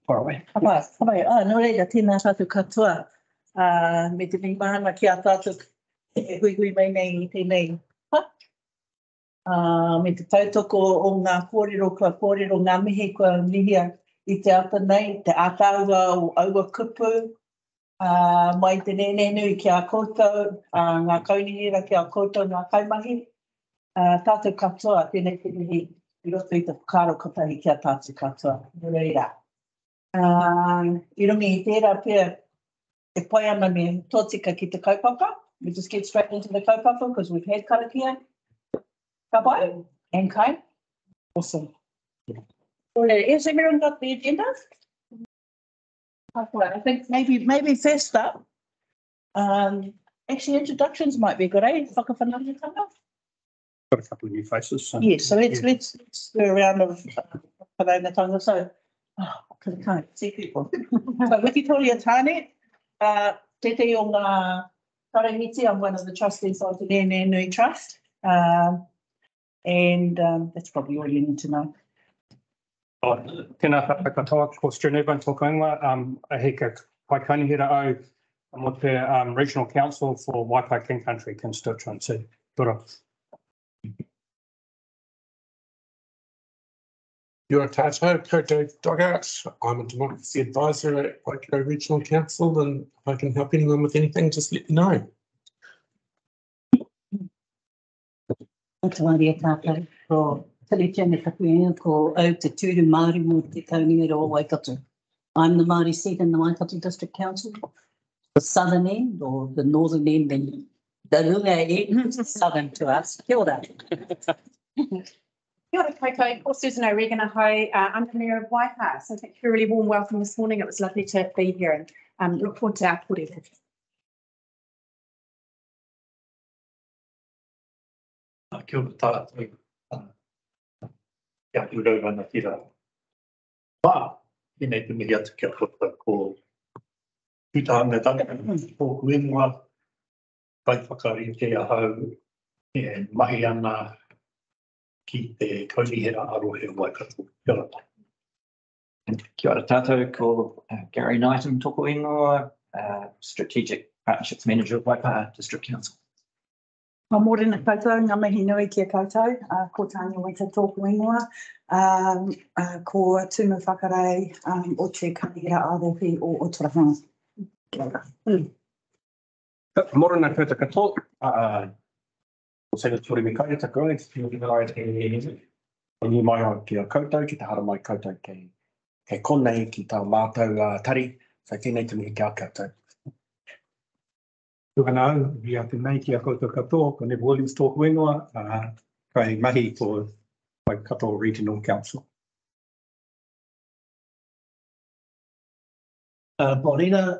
far away. No reira, tēnā tātou katoa. Me te mimahanga ki a tātou e hui mai nei tēnei. Me te tautoko o ngā kōrero, kua kōrero ngā mihi kua mihia I te ata nei, te ātaua o aua kupu, mai te Nehenhehenui ki a koutou, ngā kaunihira ki a koutou, ngā kaimahi. Tātou katoa, tēnei te mihi, I roto I te whakaro kotahi ki a tātou katoa. No reira. I rungi I tērā pia, e pai ana me tōtika ki te kaupapa. We just get straight into the kaupapa because we've had karakia. Ka pai? And kai? Awesome. Has everyone got the agenda? I think maybe first up, actually introductions might be good, eh? Whakawhanaungatanga? Got a couple of new faces. So yes, so let's do a round of whakawhanaungatanga. So, I can't see people. So, Wikitoria Tāne, te o ngā karahiti, I'm one of the trustees of the Nehenhehenui Trust. And that's probably all you need to know. Tēnā katoa, ko Stuart tōku ingoa, a heka paikainihira au mo te Regional Council for Waipā King Country constituency. Tora. You're Tato, Koto Dugouts. I'm a democracy advisor at Waikato Regional Council, and if I can help anyone with anything, just let me know. Karakia Timatanga, ko Karakia Whakamutunga, ko au te tūru Māori mo te kaunihira o Waikato. I'm the Māori seat in the Waikato District Council. The southern end or the northern end, and the runga end is southern to us. Kia ora. Kia ora koutou, ko Susan O'Regan ahau. I'm the Mayor of Waipā, so thank you for a really warm welcome this morning. It was lovely to be here and look forward to our kōrero. Kia ora tātou. Kia ora wana tira. Wā, tēnei te mihi atu kia koutou ko Ōtorohanga tōku ingoa, kai whakarite ahau, e mahi ana ki te kaunihira arohe Waikato. Kia ora. Kia ora tātou, ko Gary Knighton tōku ingoa, Strategic Partnerships Manager of Waipā District Council. Ka mōrena koutou, ngā mihi nui kia koutou, ko tāna waita tōku ingoa, ko tūmu whakarei o te kaunihira arohi o Ōtorohanga. Mōrena koutou katoa, ko Senatori Mikaia taku ai, te whiwhirai te Nehenhehenui. O ni mai o ki a koutou, ki te hara mai koutou kei konei ki tā mātou tari, so tēnei te mihi kia koutou. Tuhanau, vi a te nei ki a koutou katoa, ko Neb Williams tōku ingoa, kai mahi ko Waikato Regional Council. Morena,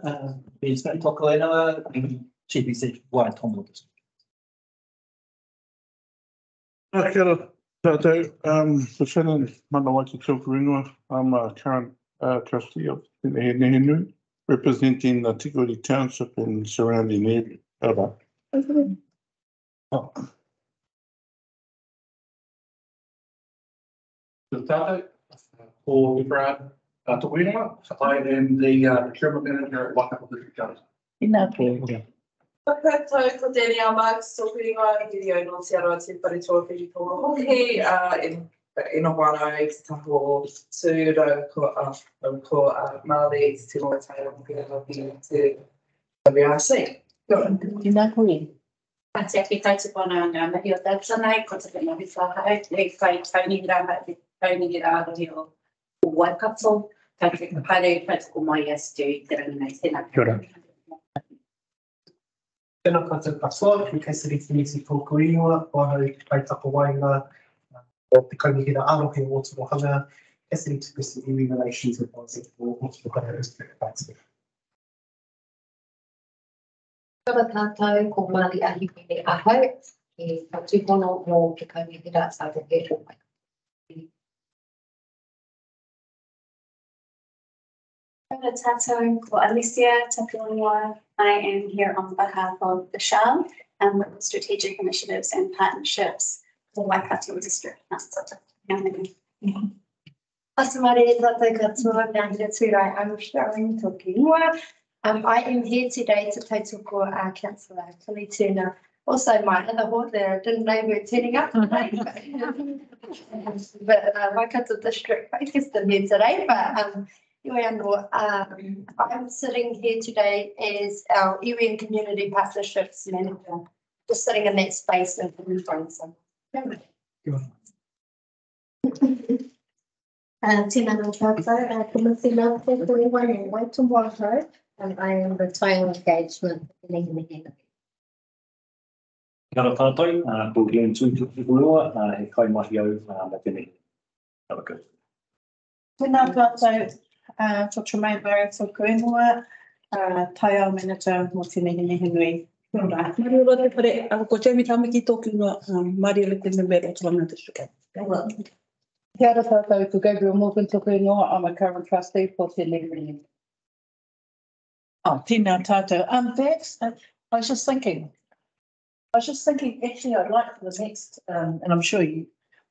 Brisbane tōku ingoa, Chief Executive Waitomo District. Kia ora tātou, for Shannon Manawaki tōku ingoa, I'm a current trustee of Nehenhehenui, representing the Tikuri Township and surrounding area. Tātou, ko Brad tōku ingoa, I am the procurement manager at Waikato District Council. Ina pō. Whakatau ko Daniel Marks, tōku ingoa, I diri o North Aroa te paritoa whiri tōro hoki, ino wānau I te taho tūro ko Māori, te tino taio te WRC. Ina koe. Ate aki tautu wānau ngā mihi o tātanai, ko te whenua whahau, e whai kaunihira, te kaunihira arohi o Waikato, ka te haere practical mai SDU, te rangi nei tēnā. Kia ora. Tēnā koutou katoa, ki Cassidy Finisi tōku ingoa, wāhau kai tapo wainga, o te kaunihira arohi o Ōtorohanga, Cassidy Finisi Relations Advisor for Waikato District Council. Kia ora tātou, ko Māli Ahipene ahau, e tūpono o te kaunihira arohi o Waikato. Kia ora tātou, ko Alicia Tapuingoa. I am here on behalf of the SHAL and with the Strategic Initiatives and Partnerships for Waikato District Council. Asamare tātou katoa, ngā hira tūrai Australian toki ingoa. I am here today to tautoko Councillor Tilly Turner. Also my other hort there, I didn't know we were turning up today. But Waikato District focused in here today. But I'm sitting here today as our iwi and Community Partnerships Manager, just sitting in that space of the front. So, Tēnā no tātou, Kumasina Pōkuiwa and Waitomo, and I am the Title Engagement Nehenehenui. Kia ora tātou, ko Glenn Tūtukurua, he kaimahi au na tēnei. Have a good. Tēnā tātou, Tremaine Barrett tōku ingoa, Tai au manager mo te Nehenehenui. Kia ora. Maria ora te whare, ko Jamie Tamaki tōku ingoa, Maria le te member o Ōtorohanga District Council. Kia ora tātou, ko Gabriel Morgan tōku ingoa, I'm a current trustee for te Nehenehenui. Oh, tēnā tātou. That's, I was just thinking, actually, I'd like for the next, and I'm sure I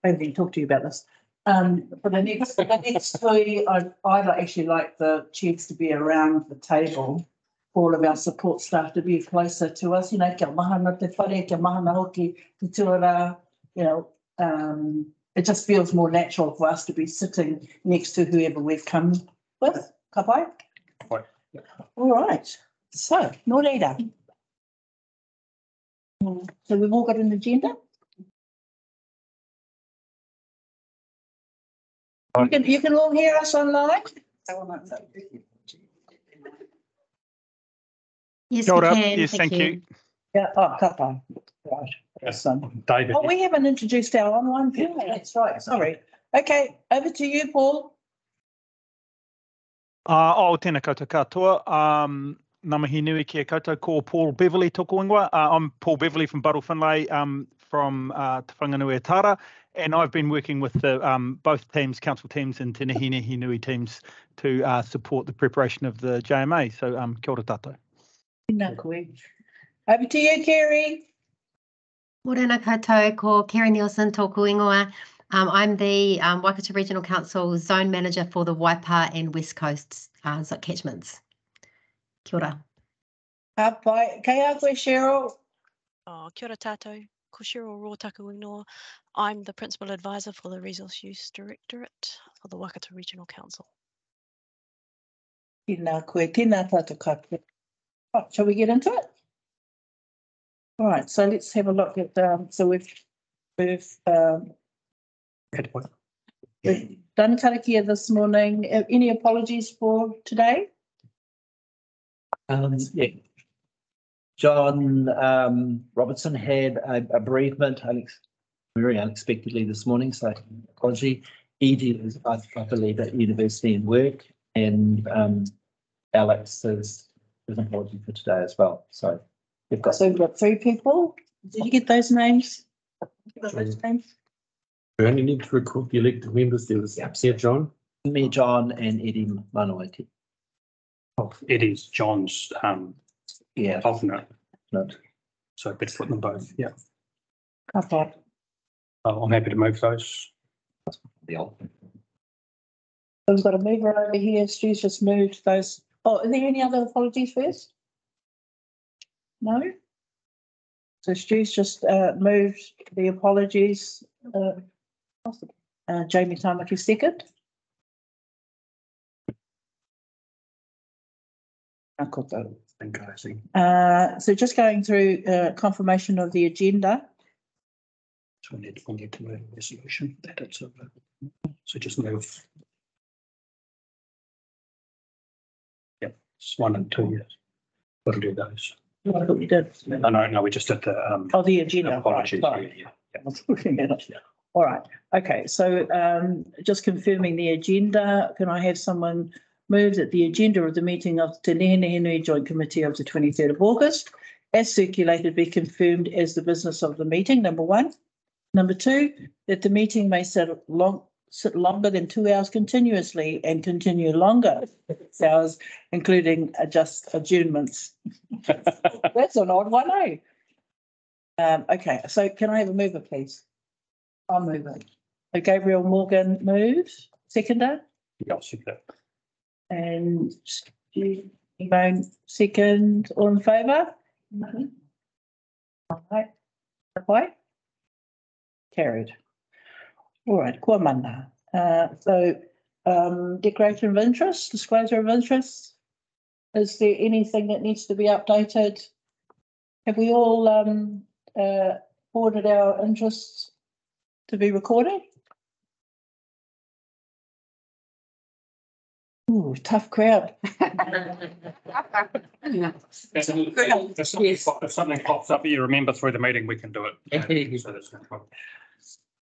haven't talked to you about this. For the next three, I'd actually like the chiefs to be around the table, all of our support staff to be closer to us. You know, kia mahana te whare, kia mahana hoki, te tuara, you know, it just feels more natural for us to be sitting next to whoever we've come with. Ka pai? All right. So, no leader. So we've all got an agenda. You can all hear us online. Yes, we can. Yes, thank you. Yeah. Oh, ka pai. Right. Yes, David. Oh, we haven't introduced our online viewer. That's right. Sorry. Okay, over to you, Paul. Tēnā koutou katoa. Namahi nui kia koutou, ko Paul Beverley tōku ingoa. I'm Paul Beverley from Buttle Finlay, from Te Whanganui Tara, and I've been working with the, both teams, council teams and Te Nehenhehenui teams to support the preparation of the JMA. So kia ora tātou. Tēnā koe. Over to you, Kerry. Morena koutou, ko Kerry Nielsen tōku ingoa. I'm the Waikato Regional Council Zone Manager for the Waipā and West Coast catchments. Kia ora. Ka pai. Kei a koe, Cheryl. Kia ora tātou, ko Cheryl Rōtaku ingoa. I'm the Principal Advisor for the Resource Use Directorate for the Waikato Regional Council. Tēnā koe, tēnā tātou katoa. Oh, shall we get into it? All right, so let's have a look at, so we've done Karakia this morning. Any apologies for today? Yeah. John Robertson had a bereavement very unexpectedly this morning, so apology. Edie is, I believe, at university and work, and Alex is an apology for today as well. So we've got three people. Did you get those names? Those names? We only need to record the elected members. There was Mayor John. Mayor John and Eddie Manawaiti. Oh, Eddie's John's alternate. Not. So better put them both. Yeah. Okay. I'm happy to move those. The alternate. So we've got a mover over here. Stu's just moved those. Oh, are there any other apologies first? No? So Stu's just moved the apologies. Jamie Tamaki second. So just going through confirmation of the agenda. So we need to move the resolution. So just move. Yep, it's 1 and 2. Yes, got to do those. I thought we did. No, we just did the the agenda. Apologies. Right. Yeah. All right. Okay. So just confirming the agenda. Can I have someone move that the agenda of the meeting of the Nehenhehenui Joint Committee of the 23rd of August, as circulated, be confirmed as the business of the meeting, number 1. Number 2, that the meeting may sit longer than 2 hours continuously and continue longer than 6 hours, including just adjournments. That's an odd one, eh? Okay, so can I have a mover, please? I'll move it. So Gabriel Morgan moves. seconder, Yeah, I'll second that. and Stephen, second, all in favour? All right. Okay. Carried. All right, kua mana. Declaration of interest, disclosure of interest. Is there anything that needs to be updated? Have we all ordered our interests to be recorded? Ooh, tough crowd. If something pops up, you remember through the meeting, we can do it. So that's no problem.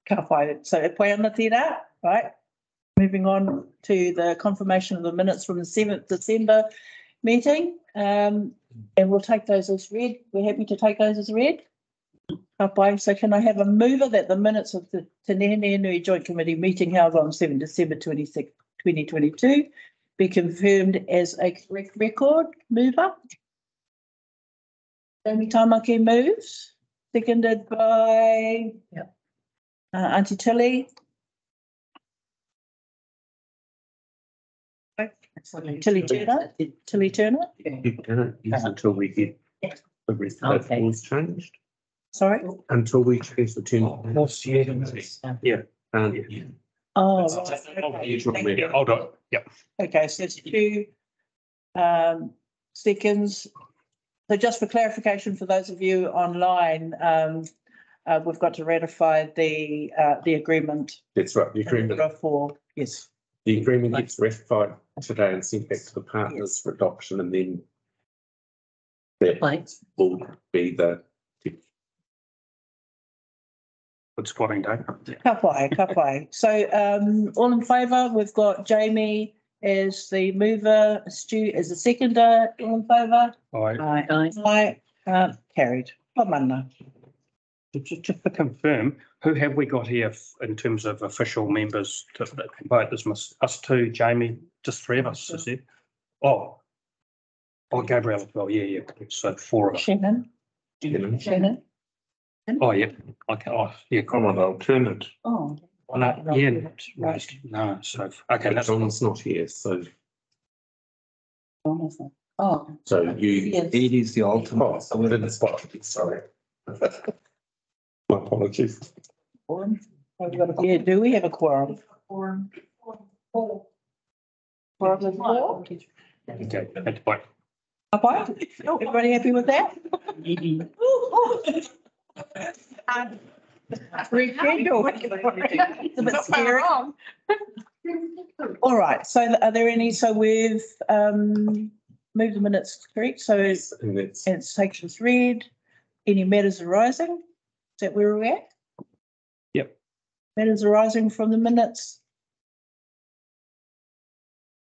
Ka whai. So e poe ana tērā, right? Moving on to the confirmation of the minutes from the 7th December meeting. And we'll take those as read. We're happy to take those as read. Ka pai. So can I have a mover that the minutes of the Nehenhehenui Joint Committee meeting held on 7 December 2022 be confirmed as a correct record? Mover. Jamie Tamaki moves. Seconded by Auntie Tilly. Tilly Turner. Tilly Turner. You can't use until we get the rest of the rules changed. Sorry? Until we change the term. Yeah. Oh, Yeah, hold on. Yep. okay, so it's 2 seconds. So just for clarification for those of you online, we've got to ratify the agreement. That's right, the agreement. Yes. The agreement gets ratified today and sent back to the partners for adoption, and then that will be the Good squatting day. Ka pai. So all in favour, we've got Jamie as the mover, Stu as the seconder. All in favour? Aye. Carried. Ka mana. Just to confirm, who have we got here in terms of official members to vote this? Us two, Jamie, just 3 of us, is it? Oh, Gabrielle as well. Yeah. So 4 of us. Shannon. Oh, yeah. Okay. Oh, yeah. I'm an alternate. Oh. No, yeah. No. So okay. That's John's not here, so Oh. so you. Yes. It is the ultimate. Oh, so we're in the spot. Sorry. My apologies. Quorum. Yeah, do we have a quorum? Quorum is 4. Okay. That's fine. Everybody happy with that? It's a bit scary. All right, so are there any, so we've moved the minutes, correct? So it's sections read. Any matters arising? Is that where we're at? Yep. Matters arising from the minutes.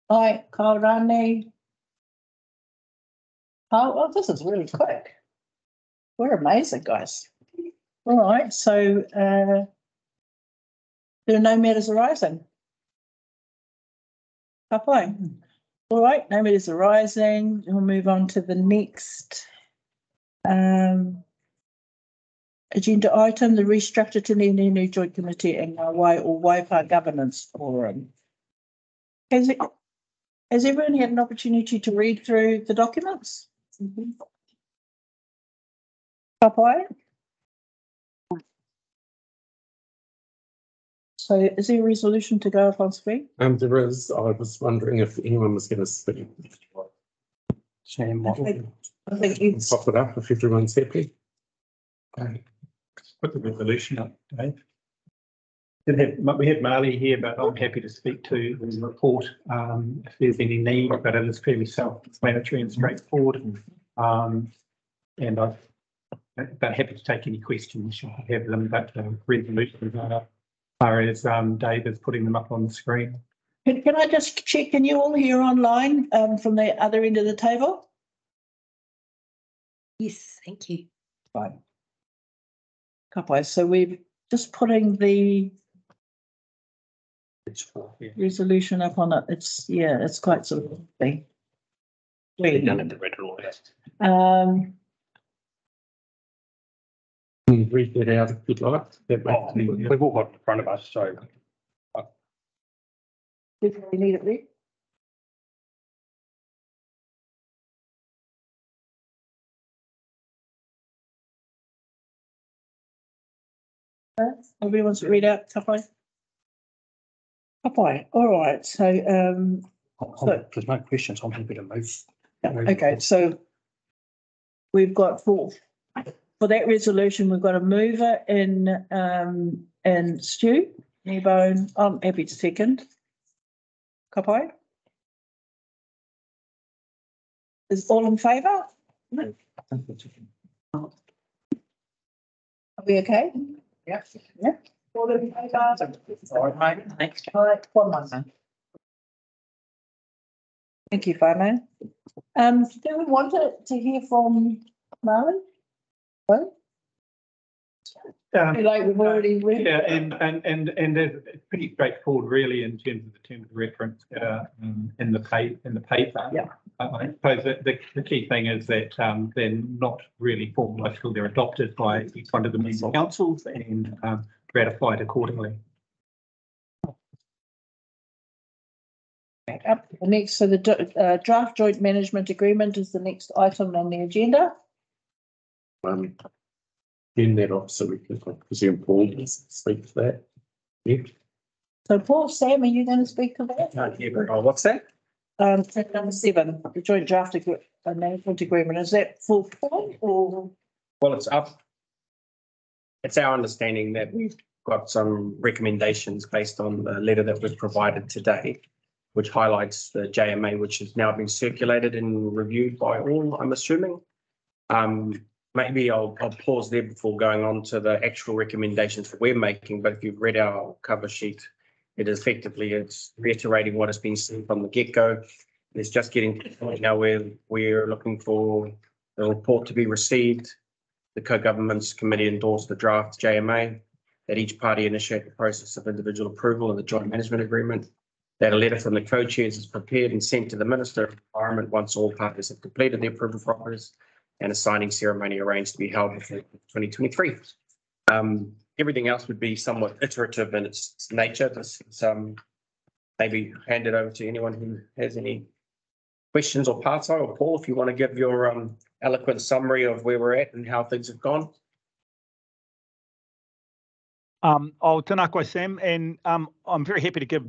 Aye, Kaurani. Oh, this is really quick. We're amazing, guys. All right, so there are no matters arising. All right, no matters arising. We'll move on to the next agenda item, the Restructure to Nehenhehenui Joint Committee and Waipā Governance Forum. Has everyone had an opportunity to read through the documents? Kapai? So is there a resolution to go up on screen? There is. I was wondering if anyone was going to speak. I think it's Pop it up if everyone's happy. Okay. Put the resolution up, Dave. We had Marley here, but I'm happy to speak to the report if there's any need, but it is fairly self-explanatory and straightforward. And I'm happy to take any questions you have them, but the resolutions are as Dave is putting them up on the screen. Can I just check, can you all hear online from the other end of the table? Yes, thank you. Fine. Kapai, so we're just putting the resolution up on it. It's quite sort of big. Read it all Read that out if you'd like. We've all got it in front of us, so We need it there. Everyone's read out, Kapai? Kapai, all right, so, There's no questions, I'm happy to move. okay, so we've got for that resolution, we've got a mover in Stu, Kneebone. I'm happy to second. Kapai? Is all in favour? No. Are we okay? Yep. Yeah. All in favour? All right, mate. Thanks. All right, one more. Thank you, Whānau. Do we want to hear from Marlon? No? Like we've already read. Yeah, and it's pretty straightforward, really, in terms of the terms of reference in the paper. Yeah. I suppose that the key thing is that they're not really formalised till they're adopted by each one of the member councils and ratified accordingly. Back up. The next, so the draft joint management agreement is the next item on the agenda. In that officer, we can presume Paul speak to that. Yeah. So Paul, Sam, are you going to speak to that? Can't hear very well. What's that? Number 7, the joint draft management agreement. Is that full form or? Well, it's up. It's our understanding that we've got some recommendations based on the letter that was provided today, which highlights the JMA, which has now been circulated and reviewed by all, I'm assuming. Maybe I'll pause there before going on to the actual recommendations that we're making. But if you've read our cover sheet, it is effectively, it's reiterating what has been said from the get-go. It's just getting to the point now where we're looking for the report to be received. The co-government's committee endorsed the draft JMA, that each party initiate the process of individual approval of the joint management agreement, that a letter from the co-chairs is prepared and sent to the Minister of Environment once all parties have completed their approval process, and a signing ceremony arranged to be held before 2023. Everything else would be somewhat iterative in its nature. This is maybe hand it over to anyone who has any questions or parts of, or Paul, if you want to give your eloquent summary of where we're at and how things have gone. Tēnā koe, Sam, and I'm very happy to give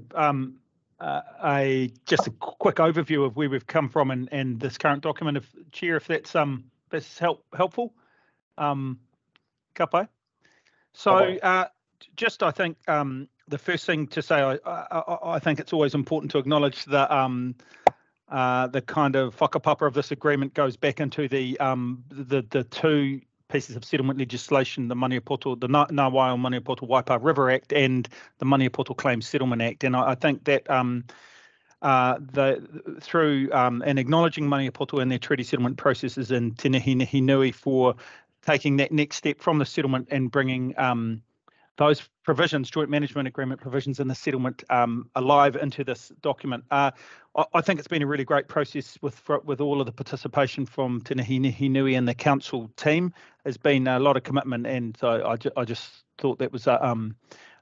just a quick overview of where we've come from and this current document, Chair, if that's helpful. Kapai. So just I think the first thing to say, I think it's always important to acknowledge that the kind of whakapapa of this agreement goes back into the two pieces of settlement legislation, the Maniapoto, the Ngāwai Maniapoto Waipā River Act and the Maniapoto Claims Settlement Act. And I think that through and acknowledging Maniapoto and their treaty settlement processes in Te Nehenhehenui for taking that next step from the settlement and bringing those provisions, joint management agreement provisions in the settlement alive into this document. I think it's been a really great process with all of the participation from Te Nehenhehenui and the council team. There's been a lot of commitment, and so I just thought that was a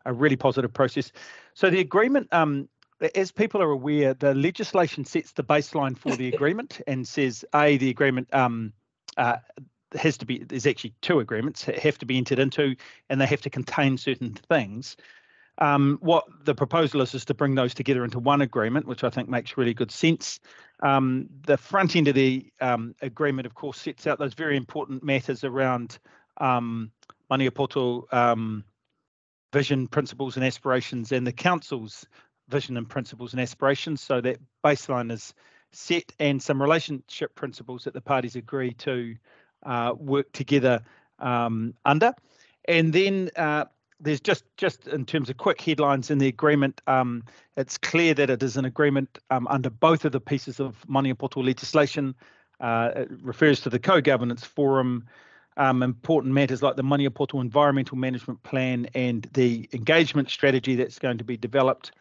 really positive process. So the agreement, as people are aware, the legislation sets the baseline for the agreement and says, the agreement has to be, there's actually two agreements that have to be entered into, and they have to contain certain things. What the proposal is to bring those together into one agreement, which I think makes really good sense. The front end of the agreement, of course, sets out those very important matters around Maniapoto vision, principles and aspirations, and the council's vision and principles and aspirations. So that baseline is set, and some relationship principles that the parties agree to work together under. And then there's just in terms of quick headlines in the agreement, it's clear that it is an agreement under both of the pieces of Maniapoto legislation. It refers to the co-governance forum, important matters like the Maniapoto Environmental Management Plan and the engagement strategy that's going to be developed,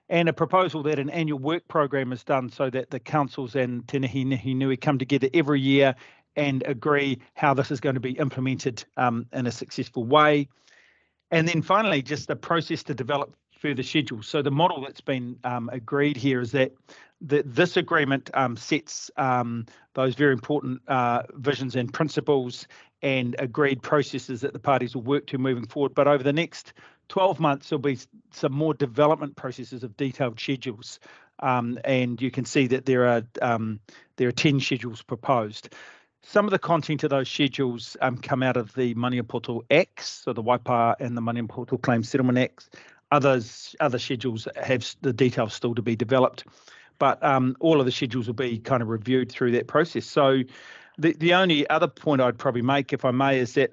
and a proposal that an annual work program is done so that the councils and Te Nehenhehenui come together every year and agree how this is going to be implemented in a successful way. And then finally, just the process to develop further schedules. So the model that's been agreed here is that this agreement sets those very important visions and principles and agreed processes that the parties will work to moving forward. But over the next 12 months, there'll be some more development processes of detailed schedules. And you can see that there are 10 schedules proposed. Some of the content of those schedules come out of the Maniapoto Acts, so the Waipā and the Maniapoto Claims Settlement Acts. Other schedules have the details still to be developed, but all of the schedules will be kind of reviewed through that process. So the only other point I'd probably make, if I may, is that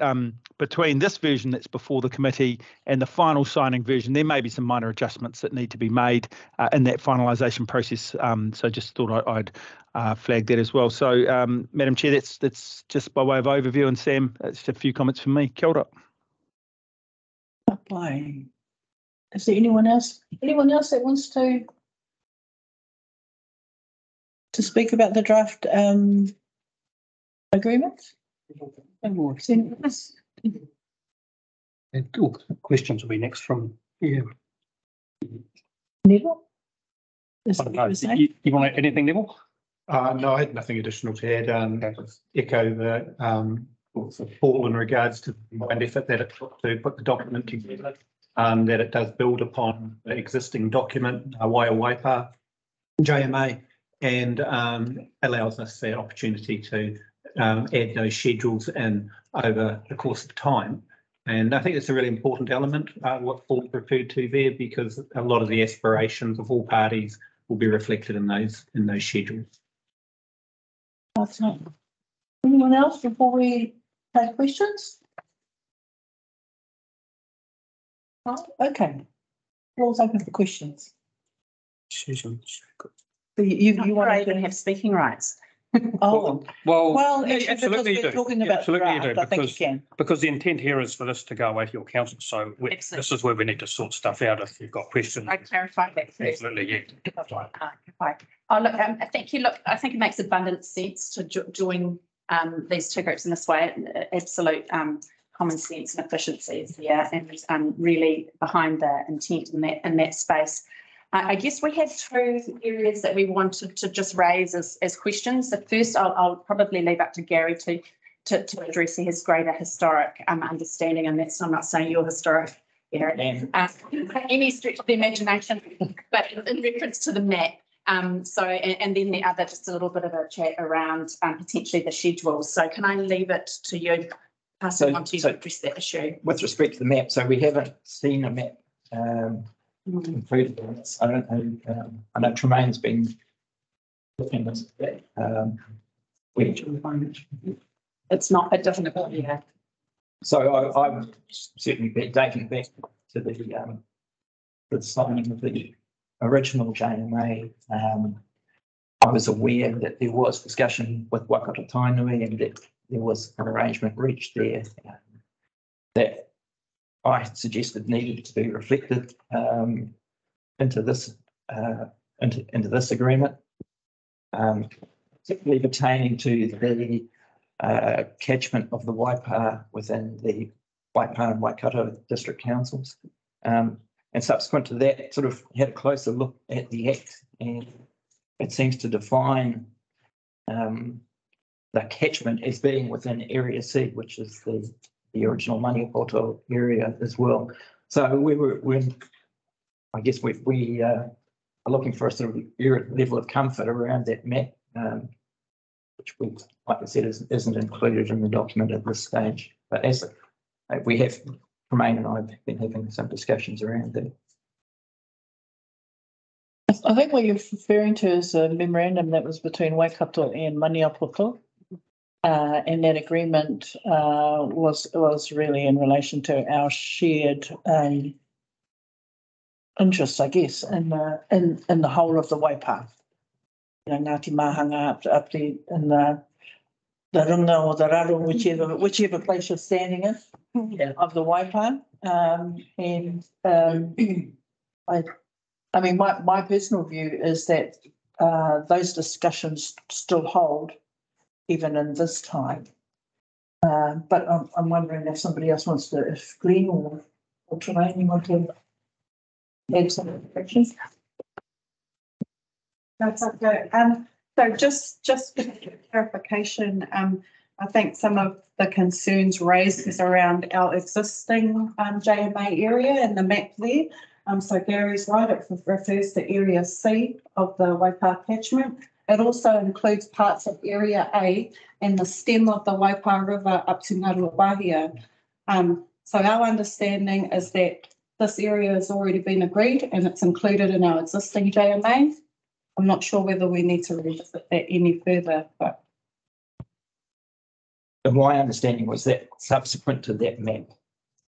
between this version that's before the committee and the final signing version, there may be some minor adjustments that need to be made in that finalisation process. So just thought I'd flag that as well. So, Madam Chair, that's just by way of overview. And Sam, that's a few comments from me. Kia ora. Okay. Is there anyone else? Anyone else that wants to speak about the draft agreement? Questions will be next from you. Neville? You want anything, Neville? No, I had nothing additional to add. Echo the Paul in regards to the effort that it took to put the document together, that it does build upon the existing document, Waipā JMA, and allows us the opportunity to add those schedules in over the course of time. And I think it's a really important element, what Paul referred to there, because a lot of the aspirations of all parties will be reflected in those schedules. Awesome. Anyone else before we take questions? Oh, okay. Floor's open for questions. You want to have speaking rights. Oh, well, actually, absolutely because we're talking about absolutely draft, I think you can. Because the intent here is for this to go away to your council. So this is where we need to sort stuff out. If you've got questions, I clarify that first. Absolutely, yeah. Oh, look, thank you. Look, I think it makes abundant sense to join these two groups in this way. Absolute common sense and efficiency is there, and really behind the intent in that space. I guess we had two areas that we wanted to just raise as questions. The first, I'll probably leave up to Gary to address his greater historic understanding, and that's, I'm not saying you're historic, Gary, any stretch of the imagination, but in reference to the map. So, and then the other, just a little bit of a chat around potentially the schedules. So can I leave it to you, passing on to you to address that issue? With respect to the map, so we haven't seen a map included in this. I don't know. I know Tremaine's been looking at that. It doesn't appear, yeah. So I'm certainly dating back to the signing of the original JMA. I was aware that there was discussion with Waikato Tainui and that there was an arrangement reached there that I suggested needed to be reflected into this agreement, particularly pertaining to the catchment of the Waipā within the Waipā and Waikato District Councils. And subsequent to that, sort of had a closer look at the Act, and it seems to define the catchment as being within Area C, which is the original Maniapoto area as well. So I guess we are looking for a sort of level of comfort around that map, which we, like I said, isn't included in the document at this stage. But as we have, Tremaine and I have been having some discussions around that. I think what you're referring to is a memorandum that was between Waikato and Maniapoto. And that agreement was really in relation to our shared interests, I guess, in the whole of the Waipā. You know, Ngāti Mahanga up there in the runga or the raro, whichever place you're standing in, of the Waipā. I mean, my personal view is that those discussions still hold, even in this time. But I'm wondering if somebody else wants to, if Glenn or Tremaine, you want to add some corrections? That's okay. So just for clarification, I think some of the concerns raised is around our existing JMA area and the map there. So Gary's right, it refers to Area C of the Waipā catchment. It also includes parts of Area A and the stem of the Waipā River up to Ngaruawahia. So our understanding is that this area has already been agreed and it's included in our existing JMA. I'm not sure whether we need to revisit that any further, but. And my understanding was that subsequent to that map,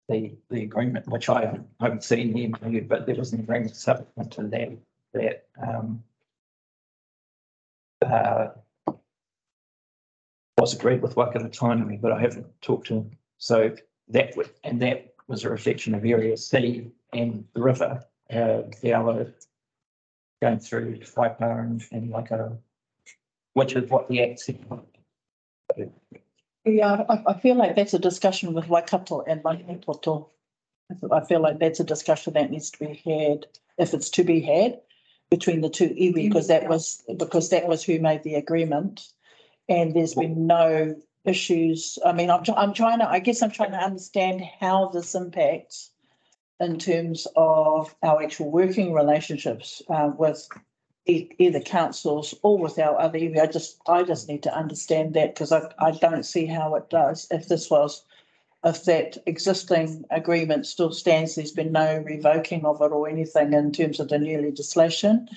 the agreement, which I haven't seen the MOU, but there was an agreement subsequent to that was agreed with Waikato District, but I haven't talked to him. So that was a reflection of Area C and the river, the Yellow, going through Waipā and Waikato, which is what the Act said. Yeah, I feel like that's a discussion with Waikato and Mahipoto. I feel like that's a discussion that needs to be had, if it's to be had, between the two iwi, because that was who made the agreement, and there's been no issues. I mean, I'm trying to understand how this impacts in terms of our actual working relationships with either councils or with our other iwi. I just need to understand that, because I don't see how it does. If that existing agreement still stands, there's been no revoking of it or anything in terms of the new legislation.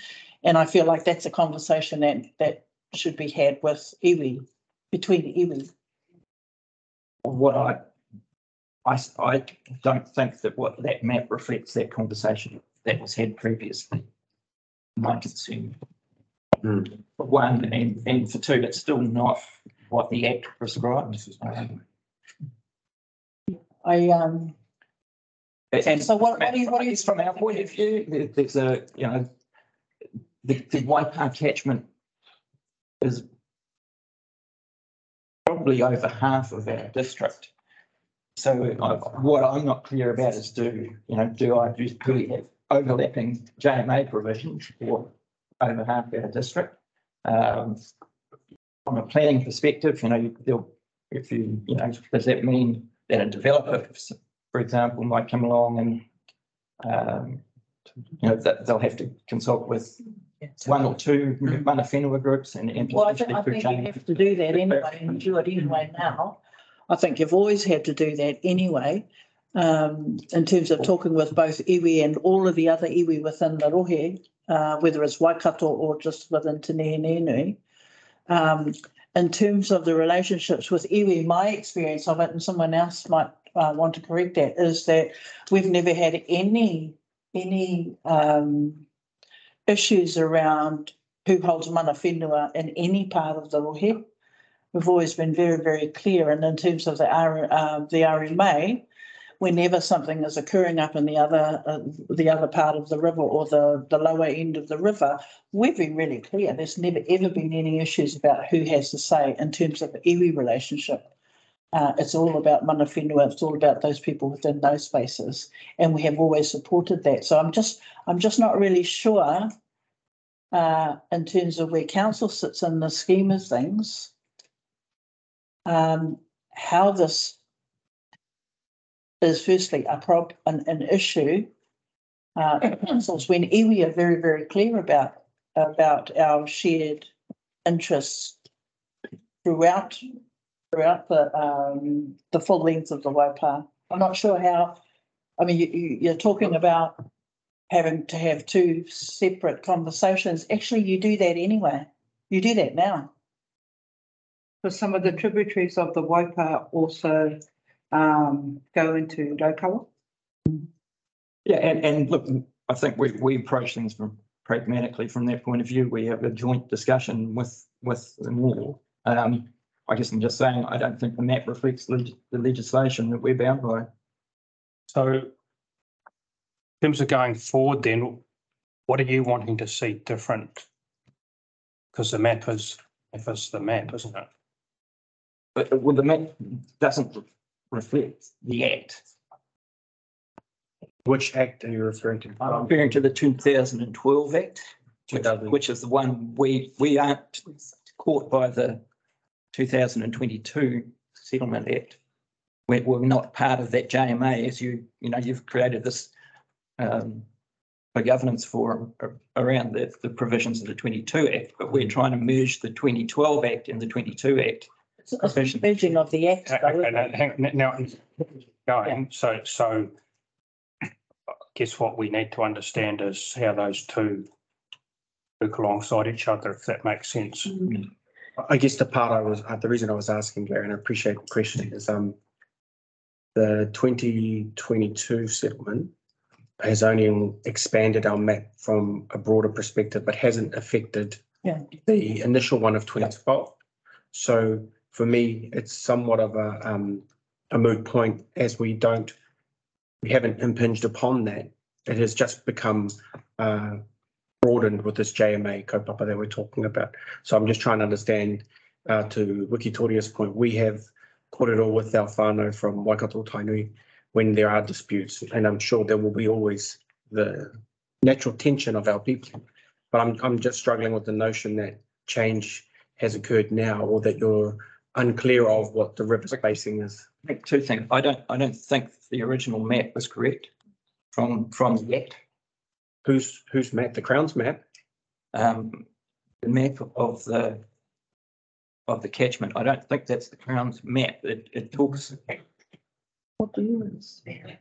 And I feel like that's a conversation that should be had with iwi, between iwi. What I don't think that what that map reflects that conversation that was had previously. My concern. For one, and for two, it's still not what the Act prescribes. And so what do you from our point of view? There's the Waipā catchment is probably over half of our district. So what I'm not clear about is do we have overlapping JMA provisions for over half our district? From a planning perspective, does that mean that a developer, for example, might come along and they'll have to consult with one or two mana whenua groups and well, I think you have to do that anyway, and do it anyway now. I think you've always had to do that anyway, in terms of talking with both iwi and all of the other iwi within the rohe, whether it's Waikato or just within Te Nehenhehenui. In terms of the relationships with iwi, my experience of it, and someone else might want to correct that, is that we've never had any issues around who holds mana whenua in any part of the rohe. We've always been very, very clear, and in terms of the RMA, whenever something is occurring up in the other part of the river or the lower end of the river, we've been really clear. There's never ever been any issues about who has to say in terms of the iwi relationship. It's all about mana whenua. It's all about those people within those spaces, and we have always supported that. So I'm just not really sure in terms of where council sits in the scheme of things, how this is firstly an issue. Councils, when iwi are very, very clear about our shared interests throughout the full length of the Waipā. I'm not sure how. I mean, you're talking about having to have two separate conversations. Actually, you do that anyway. You do that now. So some of the tributaries of the Waipā also go into Raukawa? Yeah, and look, I think we approach things pragmatically from that point of view. We have a joint discussion with them all. I guess I'm just saying I don't think the map reflects the legislation that we're bound by. So in terms of going forward then, what are you wanting to see different? Because the map is the map, isn't it? Well, the map doesn't reflect the Act. Which act are you referring to? I'm referring to the 2012 Act, which is the one we aren't caught by the 2022 Settlement Act. We're not part of that JMA, as you've created this a governance forum around the provisions of the 22 Act, but we're trying to merge the 2012 Act and the 22 Act. It's a merging of the acts. So I guess what we need to understand is how those two work alongside each other, if that makes sense. I guess the reason I was asking, Gary, and I appreciate the question, is the 2022 settlement has only expanded our map from a broader perspective, but hasn't affected the initial one of 2012. So for me, it's somewhat of a moot point, as we haven't impinged upon that. It has just become broadened with this JMA kaupapa that we're talking about. So I'm just trying to understand, to Wikitoria's point, we have kōrero with our whānau from Waikato Tainui when there are disputes, and I'm sure there will be always the natural tension of our people. But I'm just struggling with the notion that change has occurred now, or that you're unclear of what the river spacing is. I think two things. I don't think the original map was correct from the Act. Whose map? The Crown's map? The map of the catchment. I don't think that's the Crown's map. It talks. What do you understand?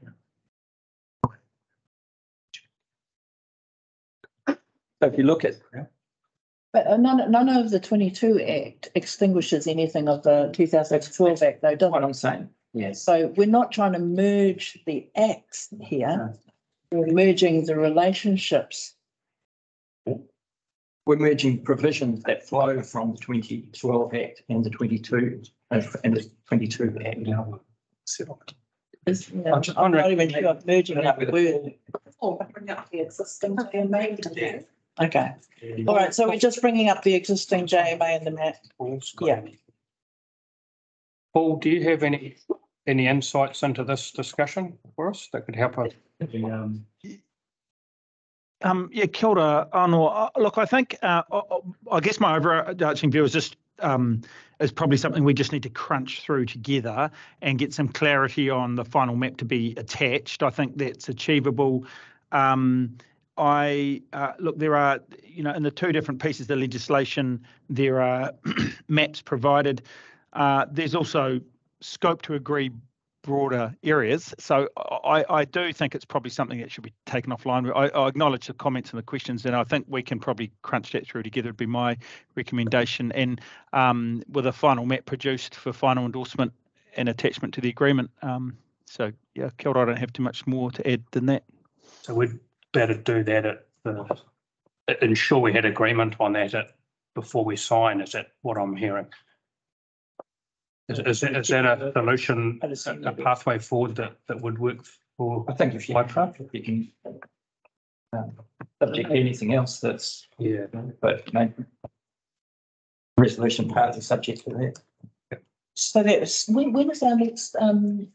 So if you look at. But none of the 22 Act extinguishes anything of the 2012 Act, though, doesn't it? What I'm saying. Yes. So we're not trying to merge the acts here. We're merging the relationships. We're merging provisions that flow from the 2012 Act and the 22 and the 22 Act. I'm not even sure I'm merging that word. Bring up the existing JMA. Okay. All right. So we're just bringing up the existing JMA and the map. Yeah. Paul, do you have any insights into this discussion for us that could help us? Yeah, kia ora, anō. Look, I think, I guess my overarching view is just is probably something we just need to crunch through together and get some clarity on the final map to be attached. I think that's achievable. Look, there are, in the two different pieces of the legislation, there are maps provided. There's also scope to agree broader areas. So I do think it's probably something that should be taken offline. I acknowledge the comments and the questions, and I think we can probably crunch that through together, would be my recommendation. And with a final map produced for final endorsement and attachment to the agreement. So yeah, kia ora, I don't have too much more to add than that. So we'd better do that ensure we had agreement on that before we sign. Is that what I'm hearing? Is that a solution, a pathway forward that would work for? I think if you can subject to anything else, that's but resolution part is subject to that. So that's when is our next I'm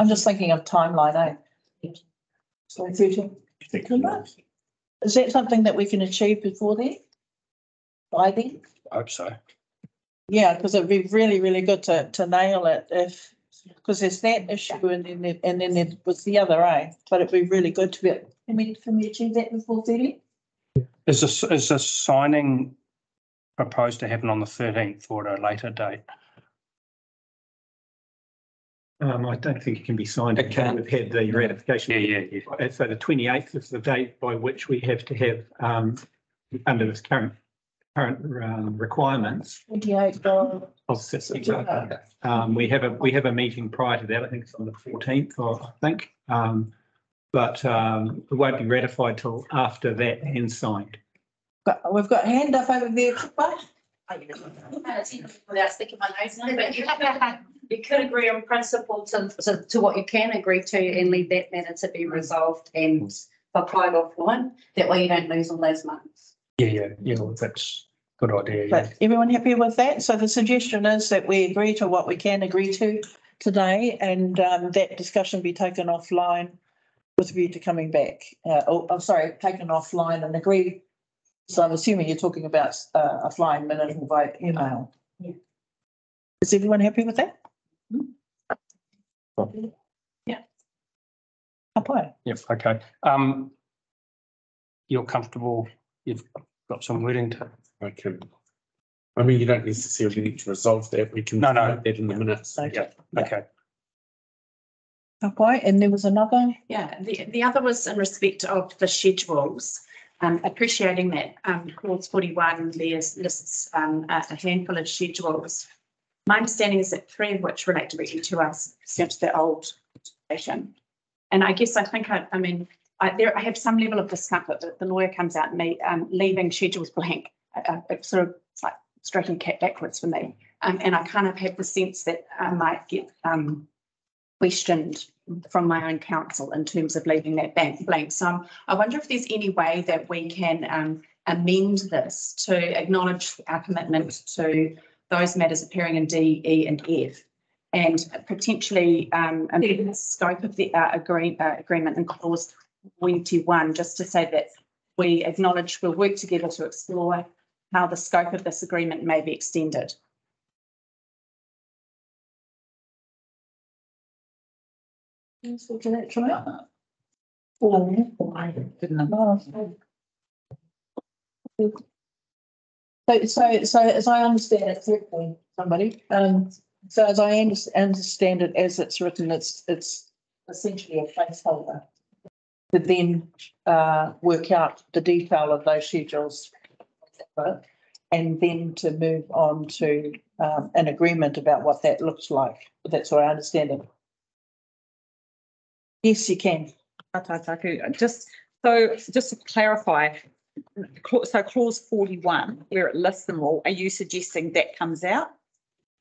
just thinking of timeline, So 13 months. Is that something that we can achieve before then? By then? I hope so. Yeah, because it'd be really, really good to nail it because there's that issue and then there was the other, But it'd be really good to be. Can we achieve that before 30? Is this signing proposed to happen on the 13th or at a later date? I don't think it can be signed. We've had the ratification. Yeah. So the 28th is the date by which we have to have, under this current requirements. 28th of September. We have a meeting prior to that. I think it's on the 14th, I think. But it won't be ratified till after that and signed. But we've got a hand up over there. Without sticking my nose in it, but you could agree on principle to what you can agree to and leave that matter to be resolved and applied offline. That way you don't lose all those months. Yeah, that's a good idea. But everyone happy with that? So the suggestion is that we agree to what we can agree to today, and that discussion be taken offline with a view to coming back. I'm sorry, taken offline and agreed. So I'm assuming you're talking about a flying minute or by email. Yeah. Is everyone happy with that? Yeah. Okay. Yep, okay. You're comfortable, you've got some wording to. Okay. I mean, you don't necessarily need to resolve that. We can No. note that in the minutes. Yeah, okay. Okay, and there was another. Yeah, the other was in respect of the schedules. Appreciating that clause 41 lists a handful of schedules. My understanding is that 3 of which relate directly to us, sent to the old legislation. And I guess I have some level of discomfort that the lawyer comes out and me leaving schedules blank. It's like stroking cat backwards for me. And I kind of have the sense that I might get questioned from my own counsel in terms of leaving that blank. So I wonder if there's any way that we can amend this to acknowledge our commitment to those matters appearing in D, E and F, and potentially amend the scope of the agreement in clause 21, just to say that we acknowledge we'll work together to explore how the scope of this agreement may be extended. So as I understand it correctly, so as I understand it as it's written, it's essentially a placeholder to then work out the detail of those schedules and then to move on to an agreement about what that looks like. That's what I understand it. Yes, you can. Just to clarify, so clause 41, where it lists them all, are you suggesting that comes out?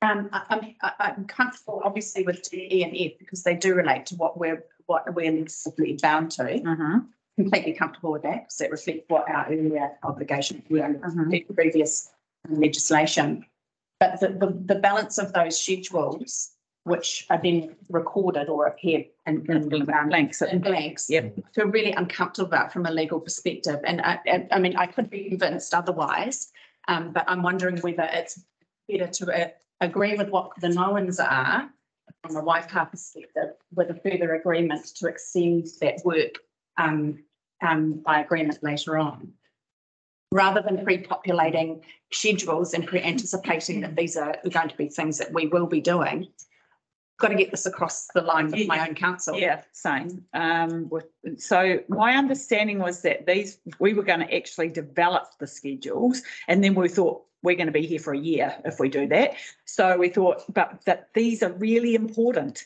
I'm comfortable, obviously, with D, E, and F because they do relate to what we're legally bound to. Completely comfortable with that because that reflects what our earlier obligations were under the previous legislation. But the balance of those schedules, which are then recorded or appear in blanks, I feel really uncomfortable about from a legal perspective. And I mean, I could be convinced otherwise, but I'm wondering whether it's better to agree with what the knowns are from a Waipā perspective with a further agreement to extend that work by agreement later on, rather than pre-populating schedules and pre-anticipating that these are going to be things that we will be doing. Got to get this across the line with my own counsel. Yeah, same. So my understanding was that we were going to actually develop the schedules, and then we thought we're going to be here for a year if we do that. So we thought, but that these are really important.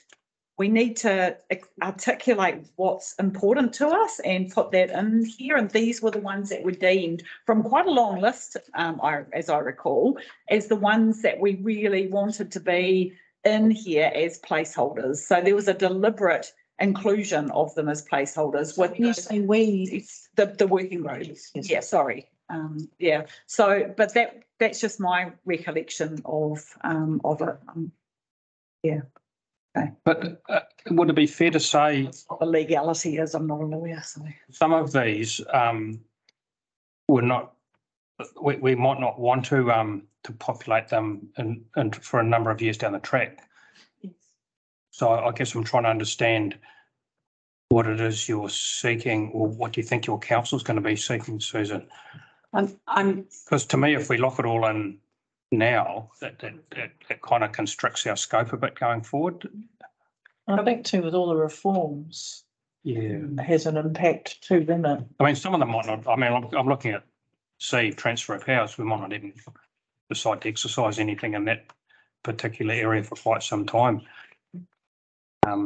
We need to articulate what's important to us and put that in here. And these were the ones that were deemed from quite a long list, as I recall, as the ones that we really wanted to be in here as placeholders. So there was a deliberate inclusion of them as placeholders. With you say we, the working groups. Yes. Yeah, sorry. Yeah. So, but that's just my recollection of it. Yeah. Okay. But would it be fair to say the legality is? I'm not a lawyer, so some of these were not. We might not want to populate them and for a number of years down the track. Yes. So I guess I'm trying to understand what it is you're seeking, or what do you think your council's going to be seeking, Susan? Because to me, if we lock it all in now, that kind of constricts our scope a bit going forward. I think too, with all the reforms, it has an impact too, doesn't it? I mean, some of them might not. I mean, I'm looking at, say, transfer of powers. We might not even decide to exercise anything in that particular area for quite some time. I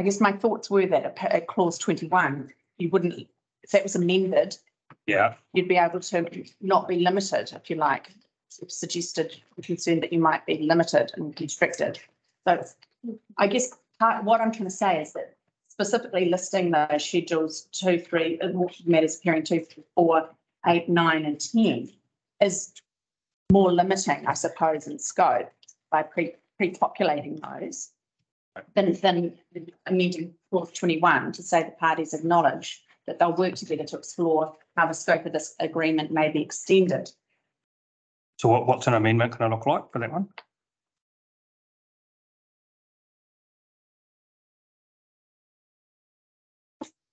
guess my thoughts were that at clause 21, you wouldn't, if that was amended, you'd be able to not be limited, if you like. Suggested concern that you might be limited and constricted. So I guess what I'm trying to say is that specifically listing those schedules 2, 3, matters appearing 2, 4, 8, 9 and 10 is more limiting, I suppose, in scope by pre-populating those than amending clause 21 to say the parties acknowledge that they'll work together to explore how the scope of this agreement may be extended. So what's an amendment going to look like for that one?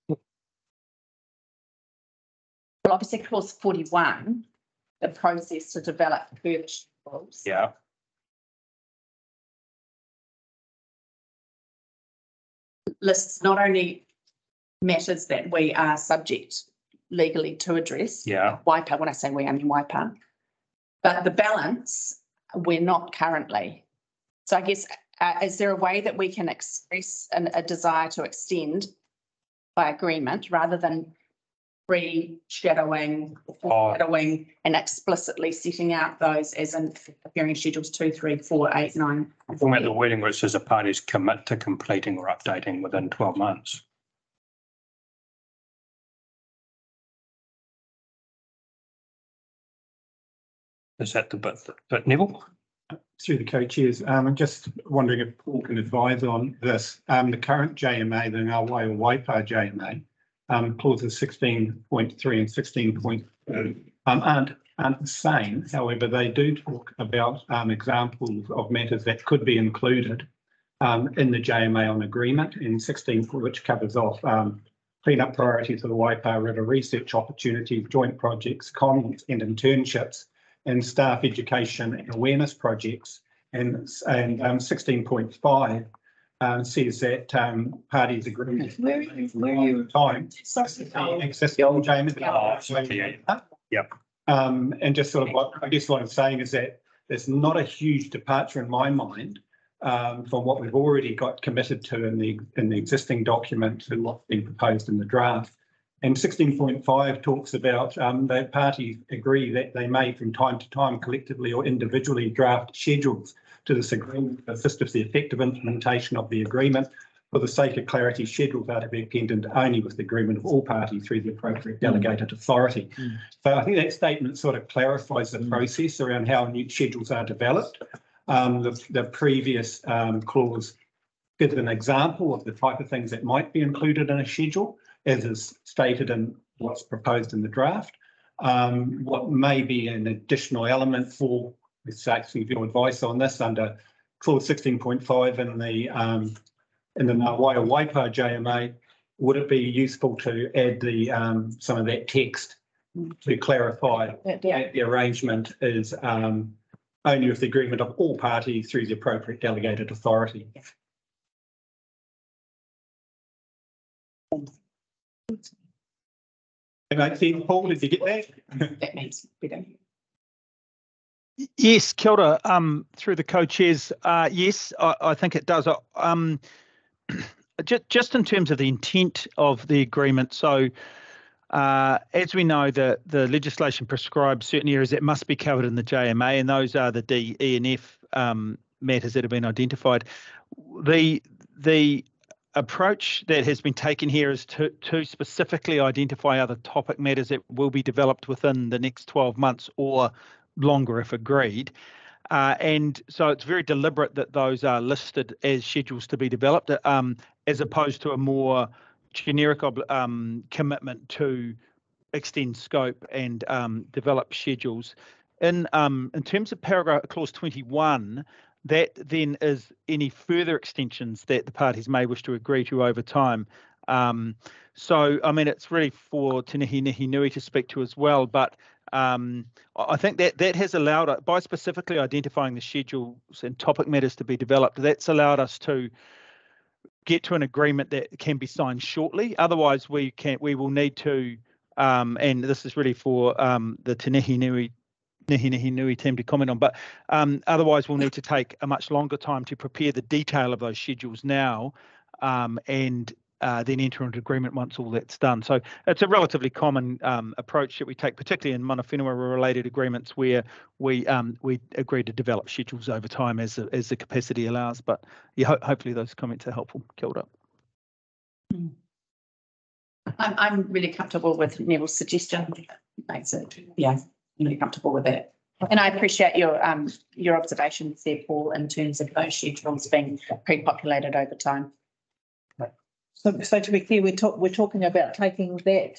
Well, obviously, clause 41, the process to develop further schedules. Yeah. Lists not only matters that we are subject legally to address. Yeah. Waipā, when I say we, I mean Waipā. But the balance, we're not currently. So I guess, is there a way that we can express a desire to extend by agreement rather than shadowing and explicitly setting out those as in appearing schedules 2, 3, 4, 8, 9. I'm talking about the wording where it says the parties commit to completing or updating within 12 months. Is that the bit Neville? Through the co-chairs, I'm just wondering if Paul can advise on this. The current JMA, the Ngāwai or Waipā JMA, clauses 16.3 and 16.2 aren't the same. However, they do talk about examples of matters that could be included in the JMA on agreement in 16, which covers off clean-up priorities for the Waipā River, research opportunities, joint projects, comments and internships, and staff education and awareness projects. And 16.5 says that parties agree Where are you? time existing JMA. Yep. And just sort of what I guess what I'm saying is that there's not a huge departure in my mind from what we've already got committed to in the existing document and what's been proposed in the draft. And 16.5 talks about the parties agree that they may from time to time collectively or individually draft schedules to this agreement to assist with the effective implementation of the agreement. For the sake of clarity, schedules are to be appended only with the agreement of all parties through the appropriate delegated authority. So I think that statement sort of clarifies the process around how new schedules are developed. The previous clause gives an example of the type of things that might be included in a schedule, as is stated in what's proposed in the draft. What may be an additional element for, let's actually your advice on this under clause 16.5 in the Ngāwai or Waipā JMA, would it be useful to add the some of that text to clarify that the arrangement is only with the agreement of all parties through the appropriate delegated authority? Paul, did you get that? That means we don't. Yes, kia ora. Through the co-chairs, yes, I think it does. Just in terms of the intent of the agreement, so as we know, the legislation prescribes certain areas that must be covered in the JMA, and those are the D, E and F matters that have been identified. The approach that has been taken here is to specifically identify other topic matters that will be developed within the next 12 months or longer if agreed. And so it's very deliberate that those are listed as schedules to be developed, as opposed to a more generic commitment to extend scope and develop schedules. In terms of clause 21, that then is any further extensions that the parties may wish to agree to over time. So, I mean, it's really for Te Nehenhehenui to speak to as well, but I think that has allowed, by specifically identifying the schedules and topic matters to be developed, that's allowed us to get to an agreement that can be signed shortly. Otherwise, we will need to, and this is really for the Te Nehenhehenui team to comment on, but otherwise we'll need to take a much longer time to prepare the detail of those schedules now, and then enter into agreement once all that's done. So it's a relatively common approach that we take, particularly in mana whenua related agreements where we agree to develop schedules over time as the capacity allows. But yeah, hopefully those comments are helpful. Kia ora. I'm really comfortable with Neville's suggestion. Makes it, yeah, really comfortable with that. And I appreciate your observations there, Paul, in terms of those schedules being pre-populated over time. So to be clear, we're talking about taking that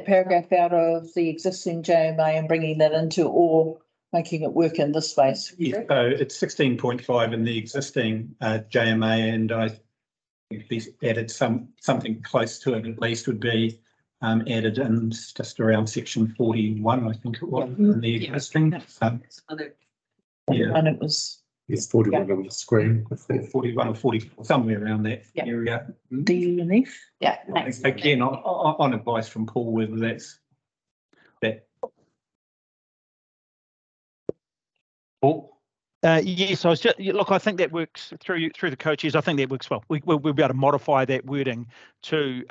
paragraph out of the existing JMA and bringing that into, or making it work in this space. Yeah, so it's 16.5 in the existing JMA, and I think if we added something close to it at least would be added in just around section 41, I think it was, in the existing. And it was. It's 41 on the screen. 41 or 44, somewhere around that area. DNF? Yeah. Again, on advice from Paul, whether that's that. Paul? Yes, I was just, look, I think that works through the co-chairs. I think that works well. We'll be able to modify that wording to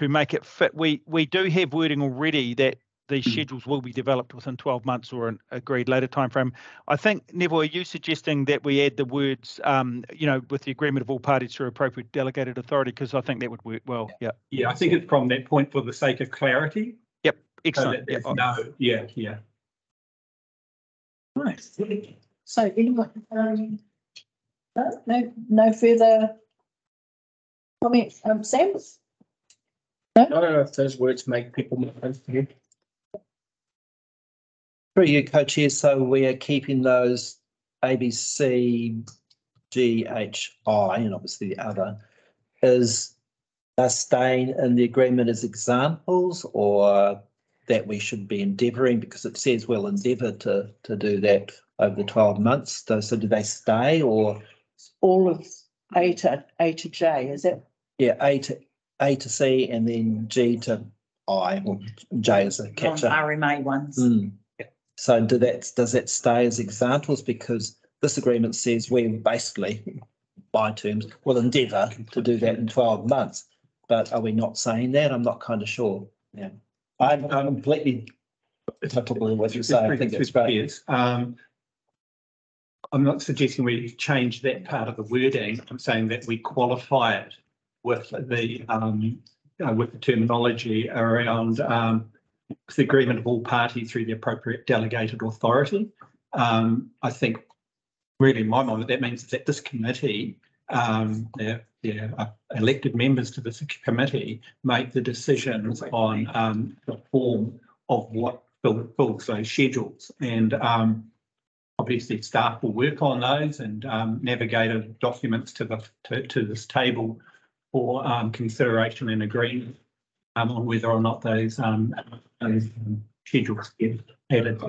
make it fit. We do have wording already that these schedules will be developed within 12 months or an agreed later timeframe. I think, Neville, are you suggesting that we add the words, with the agreement of all parties through appropriate delegated authority? Because I think that would work well. Yeah. Yeah, I think it's from that point for the sake of clarity. Yep. Excellent. Right. So anyone, no further comments, Sam? I don't know if those words make people more comfortable. Through you, co-chairs, so we are keeping those A, B, C, G, H, I, and obviously the other, is staying in the agreement as examples, or that we should be endeavouring, because it says we'll endeavour to do that over the 12 months. So do they stay, or? All of A to J, is it? Yeah, A to C and then G to I, or J as a catcher. RMA ones. So does that stay as examples? Because this agreement says we basically, by terms, will endeavour to do that in 12 months. But are we not saying that? I'm not kind of sure. Yeah, I'm completely comfortable with what you're saying. I think that's great. I'm not suggesting we change that part of the wording. I'm saying that we qualify it with the terminology around the agreement of all parties through the appropriate delegated authority. I think, really, in my mind, that means that this committee, elected members to this committee, make the decisions on the form of what fills those schedules, and obviously staff will work on those and navigate documents to this table for consideration and agreement on whether or not those schedules get added.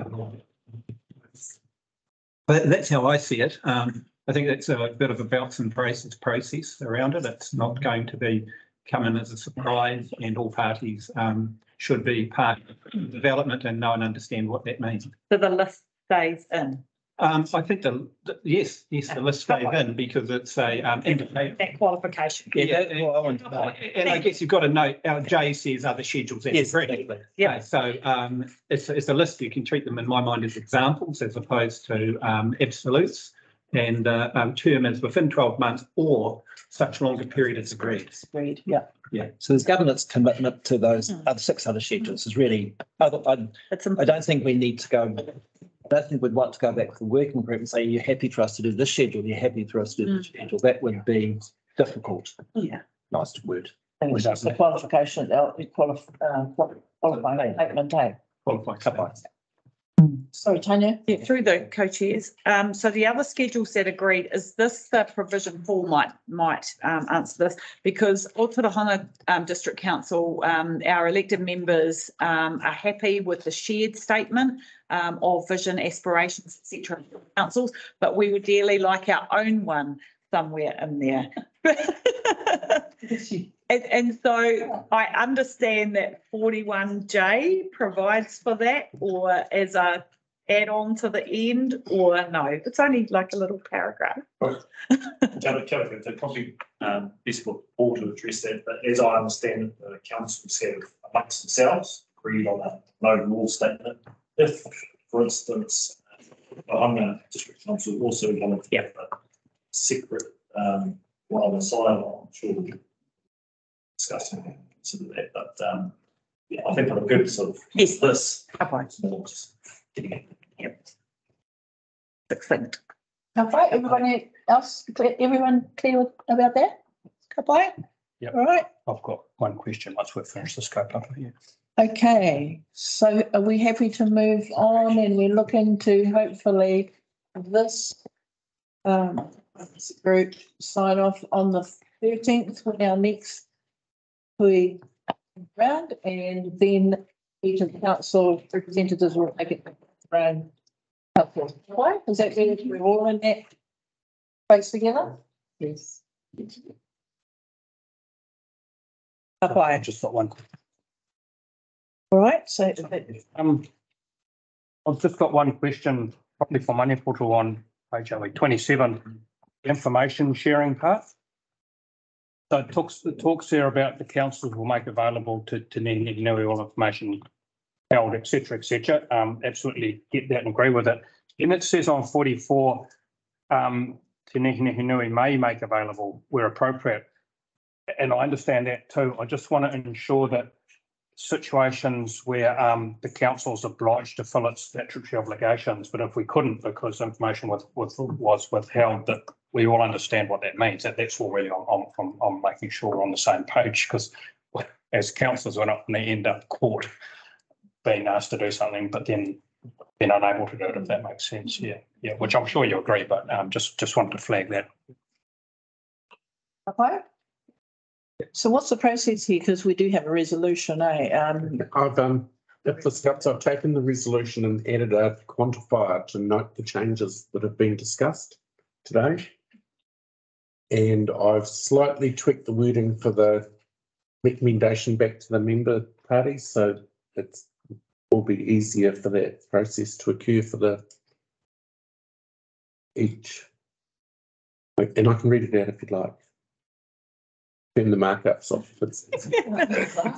But that's how I see it. I think that's a bit of a belts and braces process around it. It's not going to come in as a surprise, and all parties should be part of the development and know and understand what that means. So the list stays in. I think the list stays in because it's a indicator. That qualification. And I guess you've got to note our J says other schedules as agreed. Yeah. So it's a list. You can treat them in my mind as examples as opposed to absolutes, and term is within 12 months or such longer period as agreed. Agreed. Yeah. Yeah. So there's government's commitment to those other 6 other schedules is really. I don't think we need to go. I don't think we'd want to go back to the working group and say, you're happy for us to do this schedule, you're happy for us to do this schedule. That would be difficult. Yeah. Nice word. I think it's just the qualification, qualifying statement. Qualifying. Sorry, Tanya. Yeah, through the co-chairs. So the other schedules that agreed, is this the provision? Paul might answer this, because Ōtorohanga District Council, our elected members are happy with the shared statement of vision, aspirations, etc. councils, but we would dearly like our own one somewhere in there. And so I understand that 41J provides for that, or as a add-on to the end, or no, it's only like a little paragraph. They're probably best for all to address that, but as I understand it, the councils have amongst themselves agreed on a no rule statement. If, for instance, Ōtorohanga District Council also wanted to have a separate one on the side, I'm sure we'll discuss and consider that, but I think I'm good sort of. Yes. This. It's more just getting it. Yep. Excellent. Okay, everybody else, everyone clear about that? Okay. Yep. All right. I've got one question once we've finished the scope up here. Okay, so are we happy to move on and we're looking to hopefully this group sign off on the 13th with our next round, and then each of the council representatives will take it around. Why? Is that mean we're all in that space together? Yes. Okay. Just got one. All right, so I've just got one question, probably for Money Portal on page 27, the information sharing part. So it talks there about the councils will make available to Nehenhehenui all information held, et cetera, et cetera. Absolutely get that and agree with it. And it says on 44, to Nehenhehenui may make available where appropriate. And I understand that too. I just want to ensure that situations where the council is obliged to fill its statutory obligations, but if we couldn't because information was withheld, that we all understand what that means. That's all really I'm making sure we're on the same page, because as councillors we're not going to end up court being asked to do something but then unable to do it, if that makes sense. Yeah, which I'm sure you agree, but just wanted to flag that. okay. So what's the process here? Because we do have a resolution, eh? I've taken the resolution and added a quantifier to note the changes that have been discussed today. And I've slightly tweaked the wording for the recommendation back to the member parties, so it will be easier for that process to occur for each. And I can read it out if you'd like. Turn the markups off.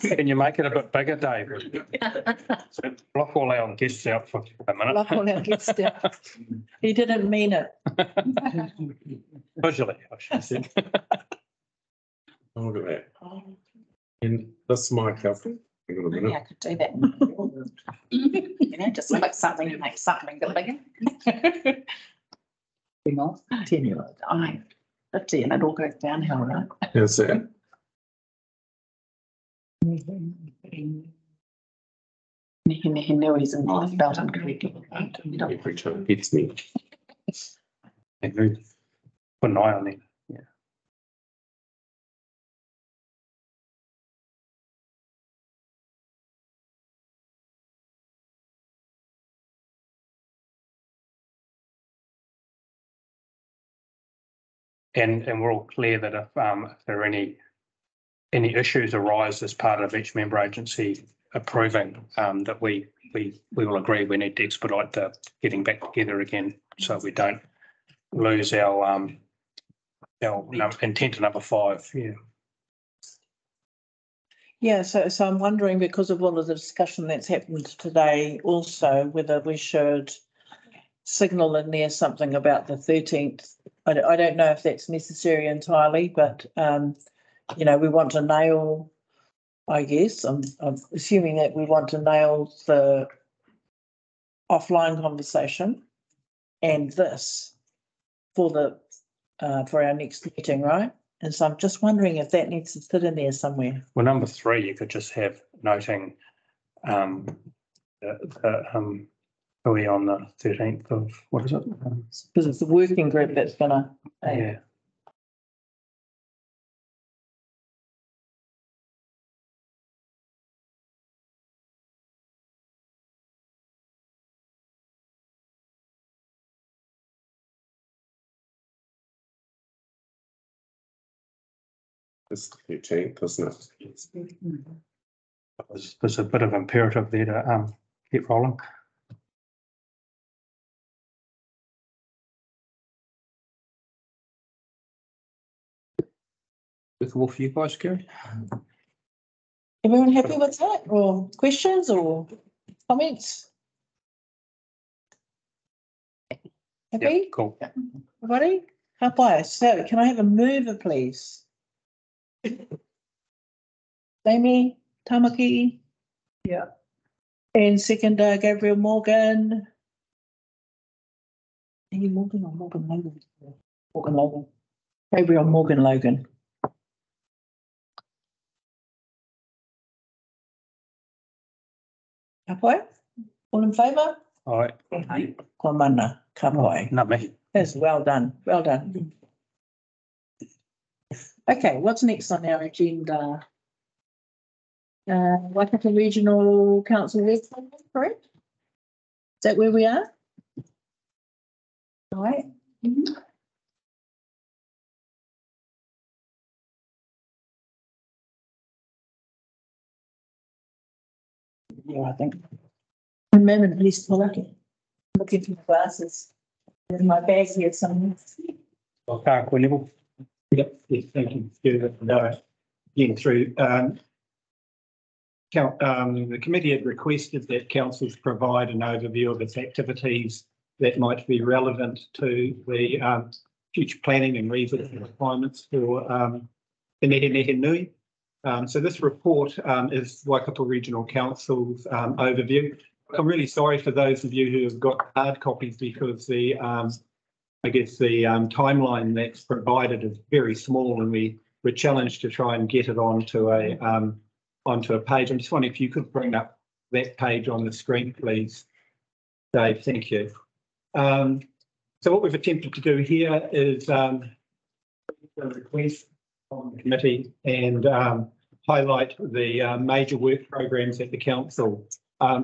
Can you make it a bit bigger, Dave? So block all our guests out for a minute. Block all our guests out. He didn't mean it. Visually, I should have said. Oh, look at that. And this mic up. Hang on a minute. Yeah, I could do that. You know, just click something and make something go bigger. Hang on, continue. I 50 and it all goes downhill, right? How's that? Nehenehenui's in life spelled incorrectly. Every time it hits me. Put an eye on it. Yeah. And we're all clear that if there are any issues arise as part of each member agency approving, that we will agree we need to expedite the getting back together again, so we don't lose our intent to number 5. Yeah. Yeah, so I'm wondering, because of all of the discussion that's happened today, also whether we should signal in there something about the 13th. I don't know if that's necessary entirely, but you know, we want to nail, I guess, I'm assuming that we want to nail the offline conversation and this for our next meeting, right? And so I'm just wondering if that needs to sit in there somewhere. Well, number 3, you could just have noting are we on the 13th of, what is it? Because it's the working group that's gonna. Yeah. It's the 13th, isn't it? There's a bit of imperative there to get rolling. Workable for you guys, Gary? Everyone happy with that, or questions or comments? Happy? Yeah, cool. Everybody? Hapai. So can I have a mover, please? Amy, Tamaki, Yeah. And second, Gabriel Morgan. Are you Morgan or Morgan Logan? Morgan Logan. Gabriel Morgan Logan. Ka pai? All in favour? Aye. Ko mana, ka pai. Not me. Yes, well done, well done. Okay, what's next on our agenda? Waikato Regional Council website, correct? Is that where we are? All right. Yeah, I think. A moment, please, Karakia. Looking for my glasses. There's my bag here somewhere. Yep, yes, thank you. Getting through. The committee had requested that councils provide an overview of its activities that might be relevant to the future planning and resource requirements for the Nehenhehenui. So this report is Waikato Regional Council's overview. I'm really sorry for those of you who have got hard copies because the I guess the timeline that's provided is very small, and we were challenged to try and get it onto a page. I'm just wondering if you could bring up that page on the screen, please, Dave. Thank you. So what we've attempted to do here is a request from the committee and highlight the major work programs that the council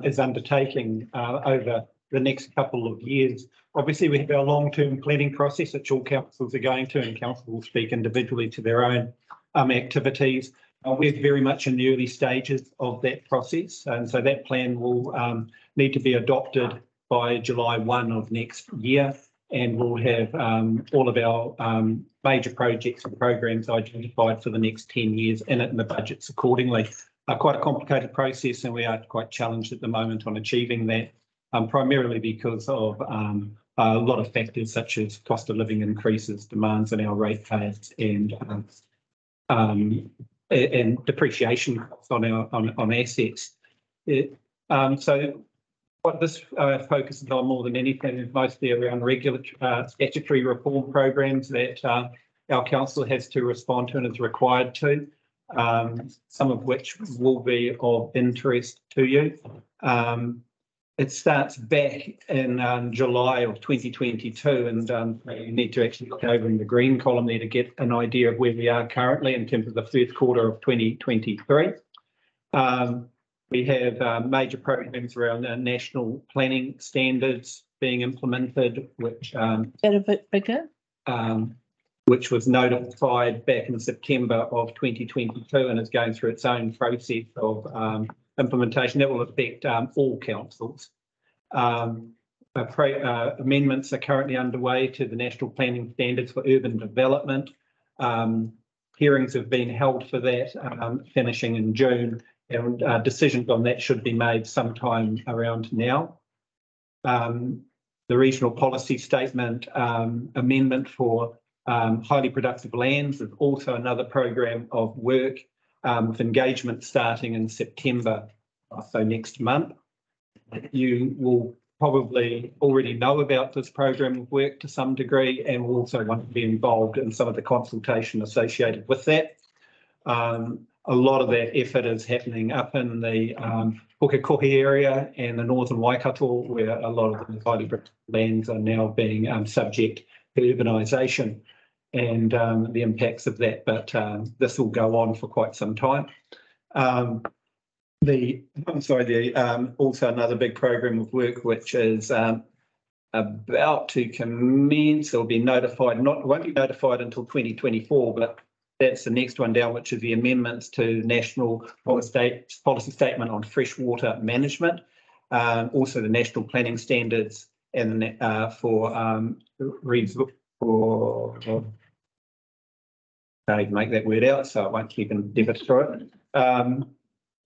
is undertaking over the next couple of years. Obviously, we have our long-term planning process, which all councils are going to, and council will speak individually to their own activities. We're very much in the early stages of that process, and so that plan will need to be adopted by July 1 of next year, and we'll have all of our major projects and programs identified for the next 10 years in it, and the budgets accordingly. Quite a complicated process, and we are quite challenged at the moment on achieving that, primarily because of a lot of factors such as cost of living increases, demands on our ratepayers, and depreciation costs on our assets. So what this focuses on more than anything is mostly around regular statutory reform programs that our council has to respond to and is required to, some of which will be of interest to you. It starts back in July of 2022, and you need to actually look over in the green column there to get an idea of where we are currently in terms of the first quarter of 2023. We have major programs around national planning standards being implemented, which a bit bigger. Which was notified back in September of 2022 and is going through its own process of implementation that will affect all councils. Amendments are currently underway to the National Planning Standards for Urban Development. Hearings have been held for that, finishing in June, and decisions on that should be made sometime around now. The Regional Policy Statement amendment for highly productive lands is also another program of work, with engagement starting in September, so next month. You will probably already know about this program of work to some degree, and will also want to be involved in some of the consultation associated with that. A lot of that effort is happening up in the Pukekohe area and the northern Waikato, where a lot of the highly productive lands are now being subject to urbanisation and the impacts of that, but this will go on for quite some time. Also another big program of work which is about to commence, will be notified, won't be notified until 2024, but that's the next one down, which is the amendments to National Policy Statement on Freshwater Management, also the National Planning Standards, and I make that word out, so I won't keep endeavour through it.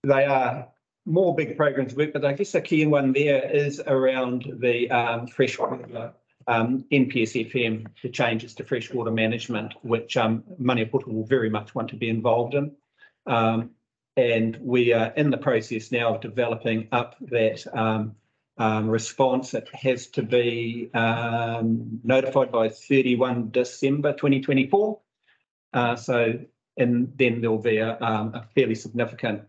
They are more big programs of work, but I guess the key one there is around the freshwater NPSFM, the changes to freshwater management, which Maniapoto will very much want to be involved in. and we are in the process now of developing up that response. It has to be notified by 31 December 2024. And then there'll be a fairly significant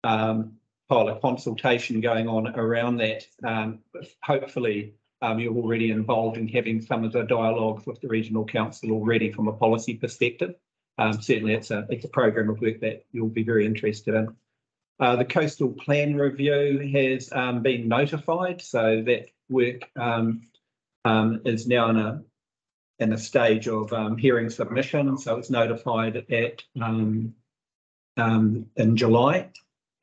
pilot consultation going on around that. Hopefully, you're already involved in having some of the dialogues with the Regional Council already from a policy perspective. Certainly, it's a program of work that you'll be very interested in. The Coastal Plan Review has been notified, so that work is now in a stage of hearing submission. So it's notified at in July,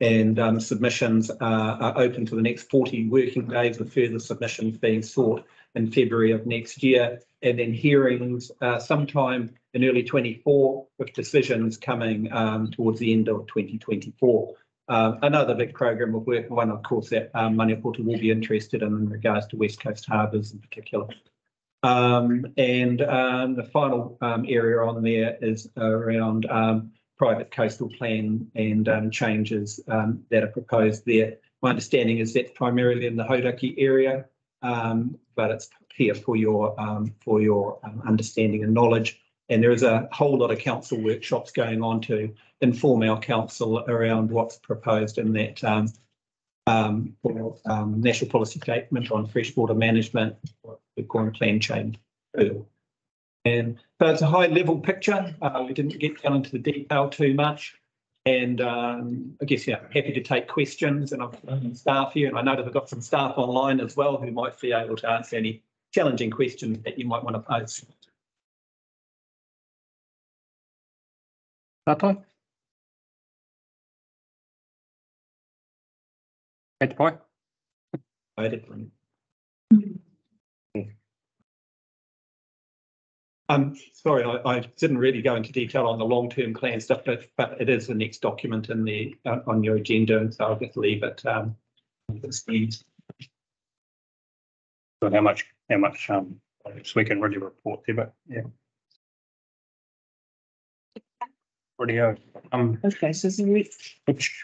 and submissions are open for the next 40 working days, with further submissions being sought in February of next year, and then hearings sometime in early 24, with decisions coming towards the end of 2024. Another big program of work, one of course that Maniapoto will be interested in regards to West Coast harbours in particular. The final area on there is around private coastal plan and changes that are proposed there. My understanding is that's primarily in the Hauraki area, but it's here for your understanding and knowledge. And there is a whole lot of council workshops going on to inform our council around what's proposed in that national policy statement on freshwater management, what we call plan change. And so it's a high level picture. We didn't get down into the detail too much. And I guess, happy to take questions, and I've got some staff here, and I know that I've got some staff online as well who might be able to answer any challenging questions that you might want to pose. Tātai? Kei te pai? Sorry, I didn't really go into detail on the long-term plan stuff, but it is the next document in the on your agenda, and so I'll just leave it. So how much we can really report there, but yeah. Radio. Okay, so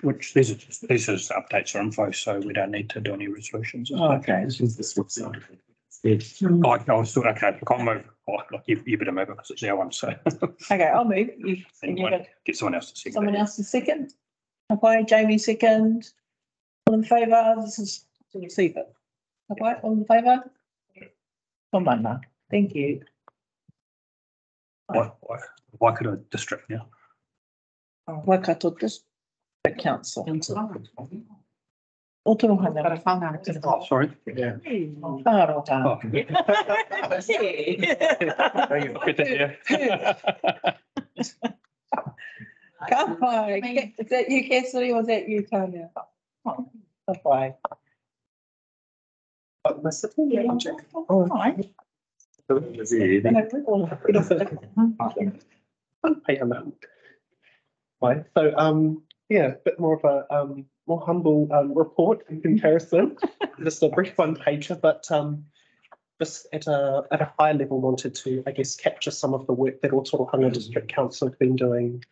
which these are updates or info, so we don't need to do any resolutions. Okay. This is the website. I was thought, okay, I can't move. Like you better move it because it's our one. So okay, I'll move. You get someone else to second. Someone else to second. Okay, Jamie second. All in favour? This is to receive it. Okay, all in favour? Komana. Thank you. Waikato District now. Waikato District Council. Ōtorohanga. Oh, sorry. Yeah. Whāroha. Ka pai. Is that you, Cassidy, or was that you, Tanya? Ka pai. Oh, hi. So, yeah, a bit more of a more humble report in comparison. Just a brief one pager, but just at a high level, wanted to, I guess, capture some of the work that Ōtorohanga District Council have been doing.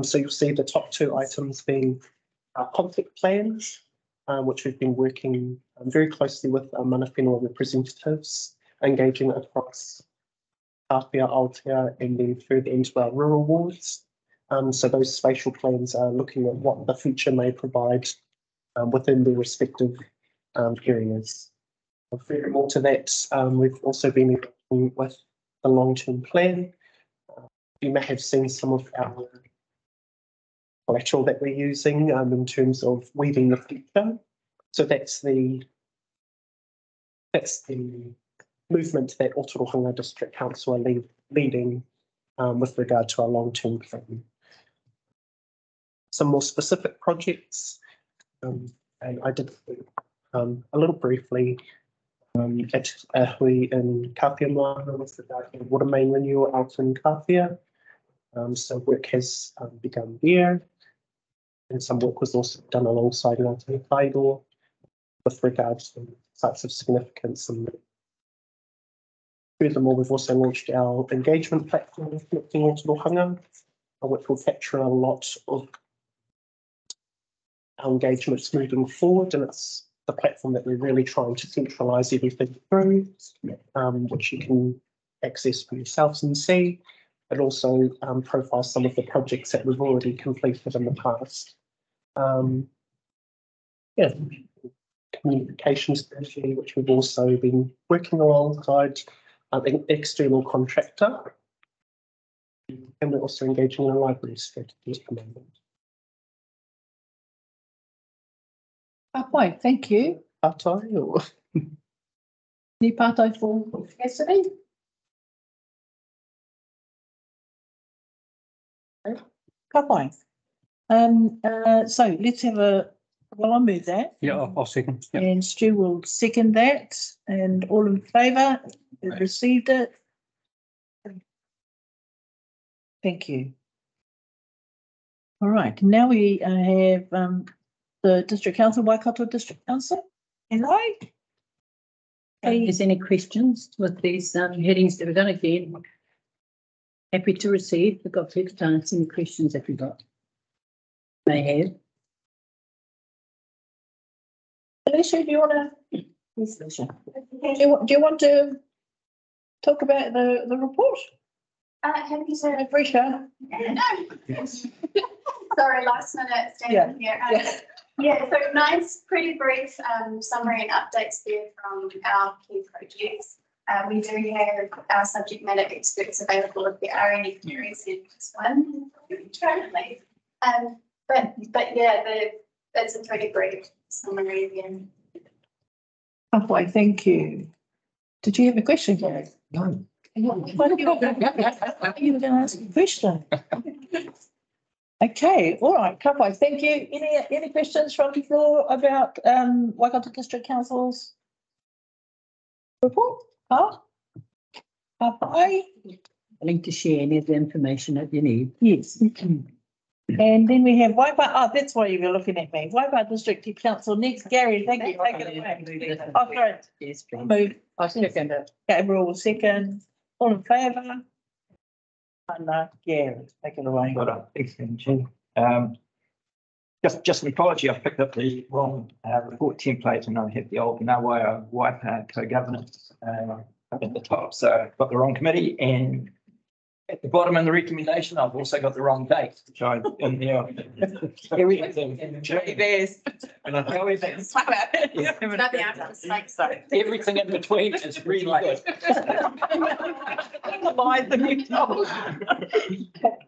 So you'll see the top two items being conflict plans, which we've been working very closely with mana whenua representatives, engaging across Karakia, Aotea, and then further into our rural wards. So those spatial plans are looking at what the future may provide within their respective areas. Furthermore to that, we've also been working with the long-term plan. You may have seen some of our collateral that we're using in terms of weaving the future. So that's the movement that Ōtorohanga District Council are leading with regard to our long-term plan. Some more specific projects, and I did a little briefly at Hui in Kawhia with regard to water main renewal out in Kawhia. So work has begun there, and some work was also done alongside Ngāti Whaido with regards to sites of significance. And furthermore, we've also launched our engagement platform connecting Ōtorohanga, which will capture a lot of our engagements moving forward, and it's the platform that we're really trying to centralise everything through, which you can access for yourselves and see, but also profile some of the projects that we've already completed in the past. Yeah, communication strategy, which we've also been working alongside an external contractor, and we're also engaging in a library strategy at the moment. Right, thank you. Patai or Ni patai for Cassidy? Ka pai. So let's have a, well, I'll move that. Yeah, I'll second. Yeah. And Stu will second that, and all in favour, who've received it. Thank you. All right, now we have the District Council, Waikato District Council. Hello. If there's any questions with these headings that we've done again, happy to receive. We've got plenty of time. Any questions that we've got may have. Alicia, do you want to? Yes, Alicia. Do you want to talk about the report? Happy to. Alicia. No. Sorry, last minute standing here. Yeah, so nice, pretty brief summary and updates there from our key projects. We do have our subject matter experts available if there are any queries in this one currently. But yeah, that's a pretty brief summary again. Halfway, thank you. Did you have a question, Gary? no? You were going to ask a question. Okay, all right, Kapai, thank you. Any questions from the floor about Waikato District Council's report? Kapai? Willing to share any of the information that you need. Yes. And then we have Waipā. Oh, that's why you were looking at me. Waipā District Council next. Gary, thank you. Take it away. Oh, great. Yes, move. I second it. Gabriel will second. All in favour? And Gary, take it away. Got it. Excellent, Chair. Just an apology, I picked up the wrong report template and I have the old Ngāwaia Waipā co-governance up at the top. So I've got the wrong committee, and at the bottom in the recommendation, I've also got the wrong date, which I in there. Everything in between is really good.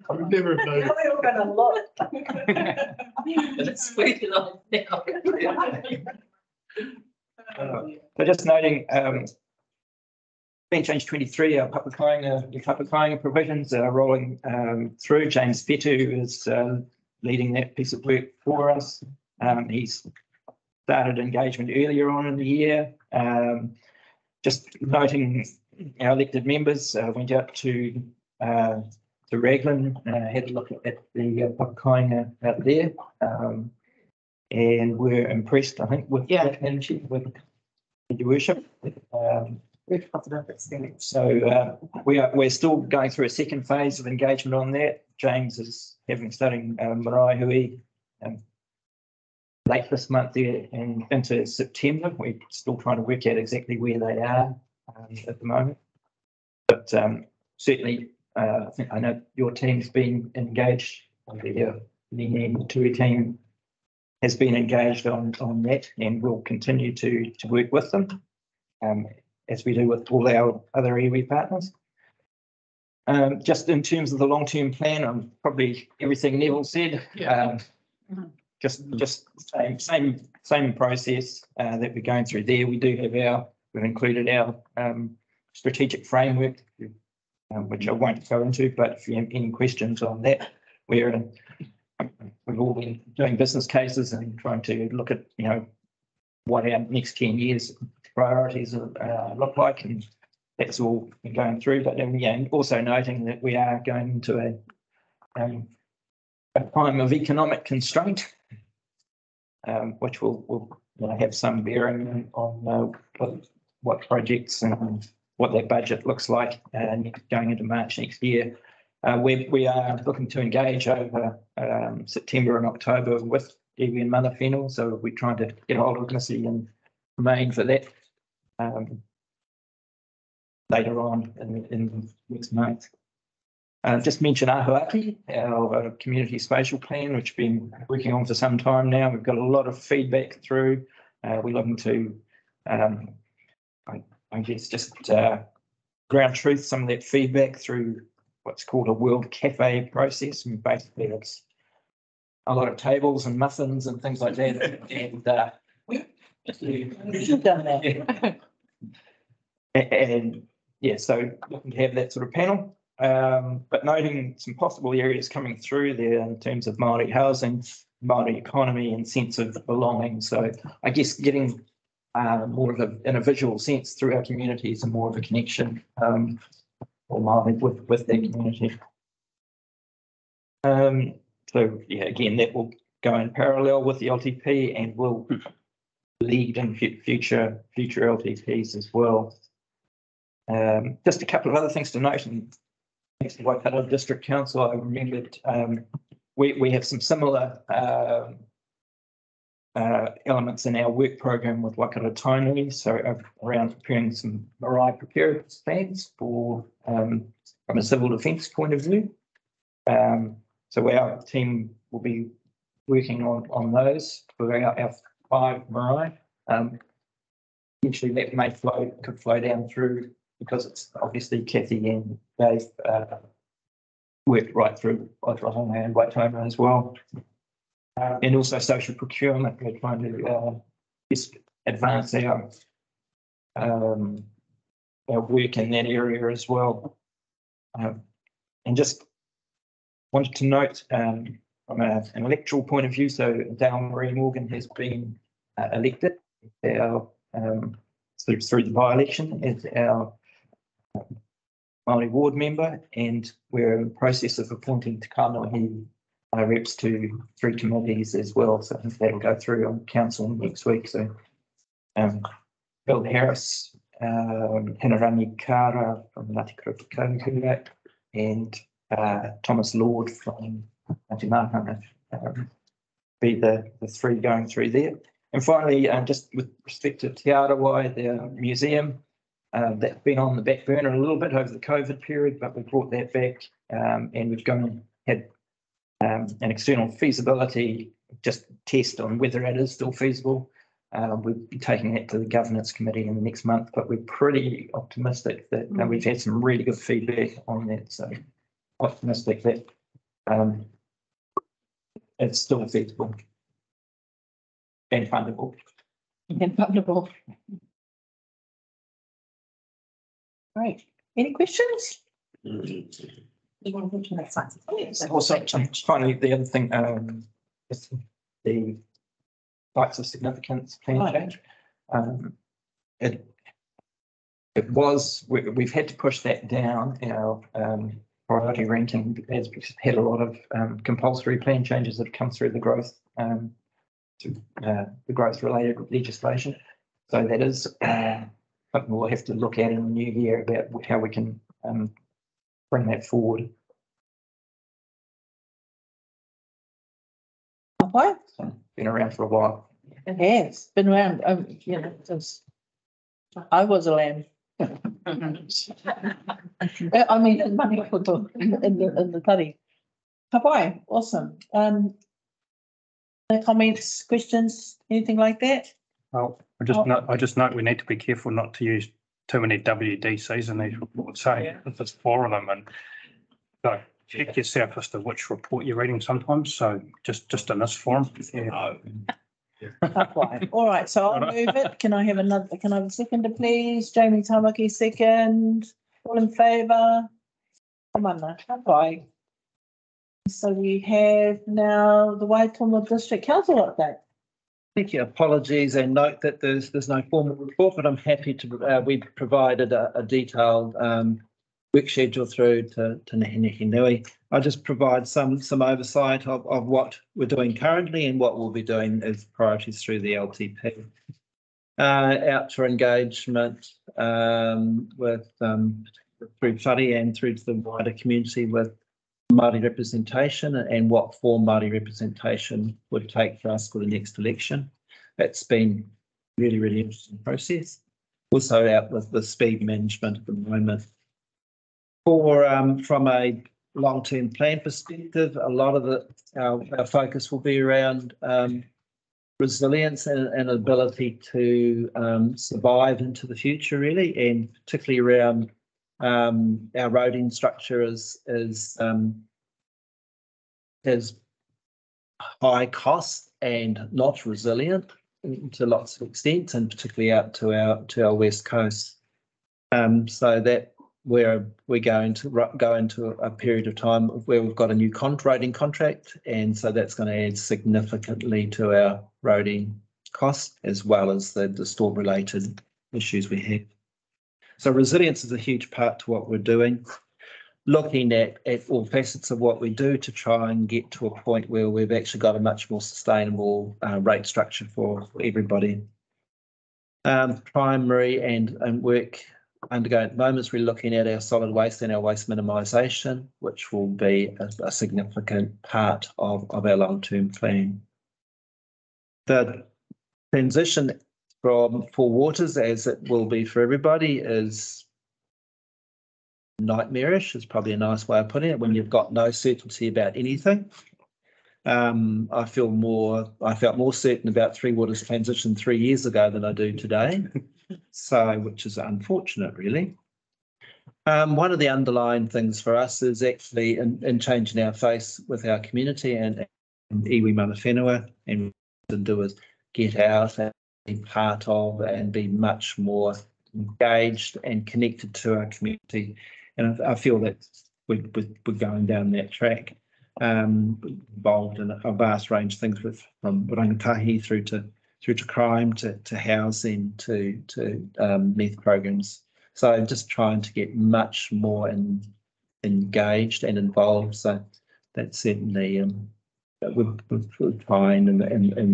I would never have known. We all got a lot. It's sweet enough now. So just noting, Change 23, our public hiring provisions are rolling through. James Fetu is leading that piece of work for us. He's started engagement earlier on in the year. Just noting our elected members went out to Raglan, had a look at the public hiring out there, and we're impressed, I think, with that energy, with your worship. So we're still going through a second phase of engagement on that. James is studying Maraehui late this month there and into September. We're still trying to work out exactly where they are at the moment. But certainly, I know your team's been engaged. The Nehenhehenui team has been engaged on that, and we'll continue to work with them. As we do with all our other iwi partners. Just in terms of the long-term plan, probably everything Neville said. Just same process that we're going through there. We do have we've included our strategic framework, which I won't go into, but if you have any questions on that, we've all been doing business cases and trying to look at, what our next 10 years priorities look like, and that's all been going through. But and also noting that we are going into a time of economic constraint, which will have some bearing on what projects and what that budget looks like going into March next year. We are looking to engage over September and October with iwi and mana whenua, so we're trying to get hold of Missy and Maine for that later on in next month. Just mention Ahuaki, our community spatial plan, which we've been working on for some time now. We've got a lot of feedback through. We're looking to, I guess, just ground truth some of that feedback through what's called a World Cafe process. And basically, it's a lot of tables and muffins and things like that. And You've done that. And yeah, so looking to have that sort of panel. But noting some possible areas coming through there in terms of Māori housing, Māori economy and sense of belonging. So I guess getting more of in a visual sense through our communities and more of a connection or Māori with their community. So yeah, again, that will go in parallel with the LTP and will lead in future LTPs as well. Just a couple of other things to note, and thanks to Waikato District Council, I remembered we have some similar elements in our work program with Waikato Tainui, so around preparing some marae preparedness plans for from a civil defence point of view. So our team will be working on those for our 5 marae. Eventually that could flow down through, because it's obviously Kathy and Dave worked right through Ōtorohanga and Waitomo as well. And also social procurement, we're trying to just advance our work in that area as well. And just wanted to note from an electoral point of view, so Dale Marie Morgan has been elected through the by-election as our Māori ward member, and we're in the process of appointing Te Kanohi reps to 3 committees as well. So I think that'll go through on council next week. So Bill Harris, Hinarangi Kara from Ngāti Karakia and Thomas Lord from Ngāti Mahanga be the 3 going through there. And finally, just with respect to Te Arawai, the museum, that's been on the back burner a little bit over the COVID period, but we brought that back and we've had an external feasibility just test on whether it is still feasible. We'll be taking that to the governance committee in the next month, but we're pretty optimistic that we've had some really good feedback on that. So optimistic that it's still feasible and fundable. And fundable. Right. Any questions? Also, finally, the other thing is the sites of significance plan change. We've had to push that down our priority ranking as we've had a lot of compulsory plan changes that have come through the growth related legislation. So that is something we'll have to look at in the new year about how we can bring that forward. Okay. So, been around for a while. It has been around, since I was a lamb. I mean, in Maniapoto, in the tari. Kapai, awesome. No comments, questions, anything like that? Well, I just note we need to be careful not to use too many WDCs in these reports. So if there's 4 of them, and so check yourself as to which report you're reading sometimes. So just in this forum. Yeah. All right, so I'll move it. Can I have a seconder, please? Jamie Tamaki, second. All in favour? Bye. So we have now the Waitomo District Council update. Thank you. Apologies, and note that there's no formal report, but I'm happy to. We provided a detailed work schedule through to Nehenhehenui. I just provide some oversight of what we're doing currently and what we'll be doing as priorities through the LTP. Out for engagement with through whare and through to the wider community with Māori representation and what form Māori representation would take for us for the next election. It's been really, really interesting process. Also out with the speed management at the moment. From a long-term plan perspective, a lot of our focus will be around resilience and ability to survive into the future, really, and particularly around our roading structure is high cost and not resilient to lots of extent, and particularly out to our west coast. So that we're going to go into a period of time where we've got a new roading contract, and so that's going to add significantly to our roading costs as well as the storm-related issues we have. So resilience is a huge part to what we're doing, looking at all facets of what we do to try and get to a point where we've actually got a much more sustainable rate structure for everybody. Primary and work undergoing at the moment is we're looking at our solid waste and our waste minimisation, which will be a significant part of our long-term plan. The transition for waters, as it will be for everybody, is nightmarish, is probably a nice way of putting it, when you've got no certainty about anything. I felt more certain about Three Waters transition 3 years ago than I do today, so which is unfortunate, really. One of the underlying things for us is actually in changing our face with our community and iwi mana whenua, and to do is get out and be part of and be much more engaged and connected to our community. And I feel that we're going down that track, involved in a vast range of things, from rangatahi through to crime to housing to meth programs. So just trying to get much more engaged and involved. So that's certainly we're trying in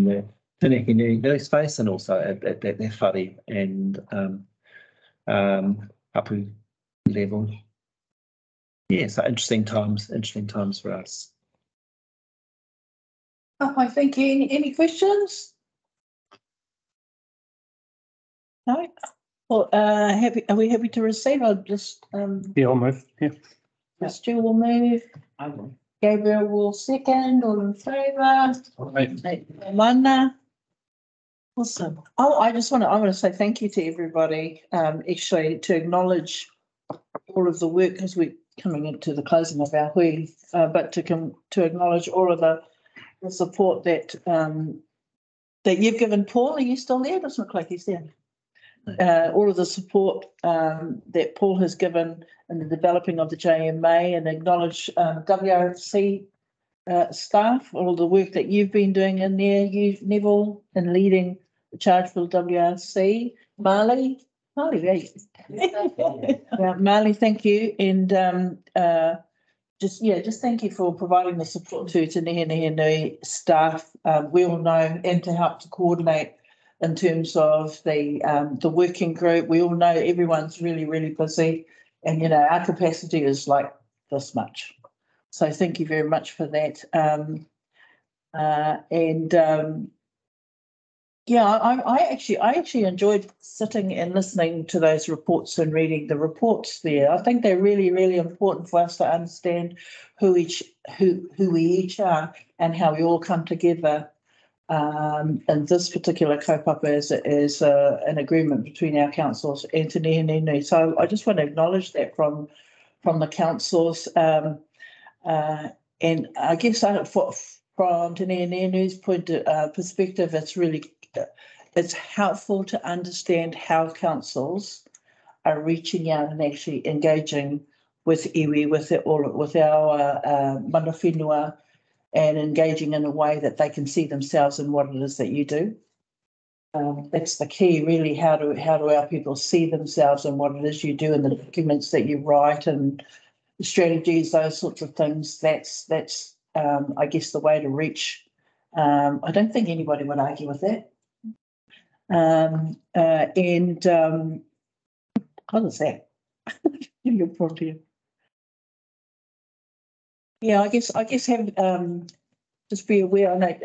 the Nehenhehenui space, and also at that whare and hapu level. Yeah, so interesting times for us. I thank you. Any questions? No? Well, are we happy to receive? I'll just Yeah, I'll move. Yeah. Stu will move. I will. Gabriel will second. All in favour? Mana. Awesome. Oh, I want to say thank you to everybody. Actually, to acknowledge all of the work, because we're coming into the closing of our hui, but to acknowledge all of the support that you've given Paul. Are you still there? It doesn't look like he's there. All of the support that Paul has given in the developing of the JMA, and acknowledge WRC staff, all the work that you've been doing in there, you, Neville, in leading the charge for the WRC. Marley, yeah, Marley, thank you. And just thank you for providing the support to Nehenhehenui staff. We all know, and to help to coordinate in terms of the working group. We all know everyone's really, really busy, and our capacity is like this much. So thank you very much for that. I actually enjoyed sitting and listening to those reports and reading the reports there. I think they're really, really important for us to understand who we each are and how we all come together. And this particular kaupapa is an agreement between our councils and Te Nehenhenui. So I just want to acknowledge that from the councils. And I guess from Te Nehenehenui's perspective, it's helpful to understand how councils are reaching out and actually engaging with iwi, with our mana whenua, and engaging in a way that they can see themselves in what it is that you do. That's the key, really. How do our people see themselves in what it is you do, and the documents that you write and the strategies, those sorts of things. That's I guess the way to reach. I don't think anybody would argue with that. What is that? You're probably Yeah, I guess have, just be aware, I know,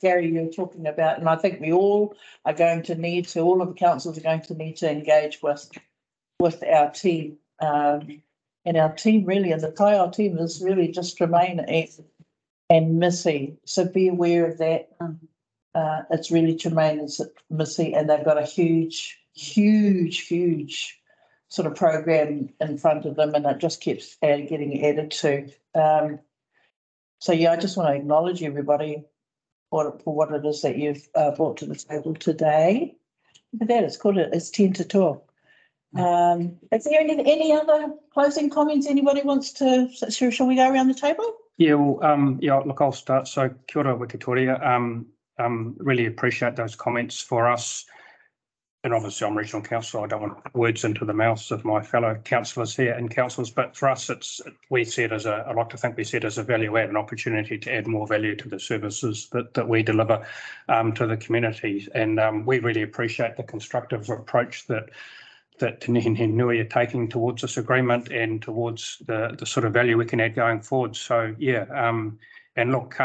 Gary, you're talking about, and I think we all are going to need to, all of the councils are going to need to engage with our team. And our team really, and the Kaiao team is really just Tremaine and Missy. So be aware of that. It's really Tremaine and Missy, and they've got a huge sort of program in front of them, and it just keeps getting added to. So yeah, I just want to acknowledge everybody for what it is that you've brought to the table today. But that it's 10 to 12. Is there any other closing comments anybody wants to? Shall we go around the table? Yeah, well, yeah, look, I'll start. So kia ora wikitoria. Really appreciate those comments for us. And obviously I'm regional councillor. I don't want words into the mouths of my fellow councillors here and councillors, but for us, we see it as I like to think we see it as a value add, an opportunity to add more value to the services that we deliver to the communities. And we really appreciate the constructive approach that Nehenhehenui are taking towards this agreement and towards the sort of value we can add going forward. So yeah, and look,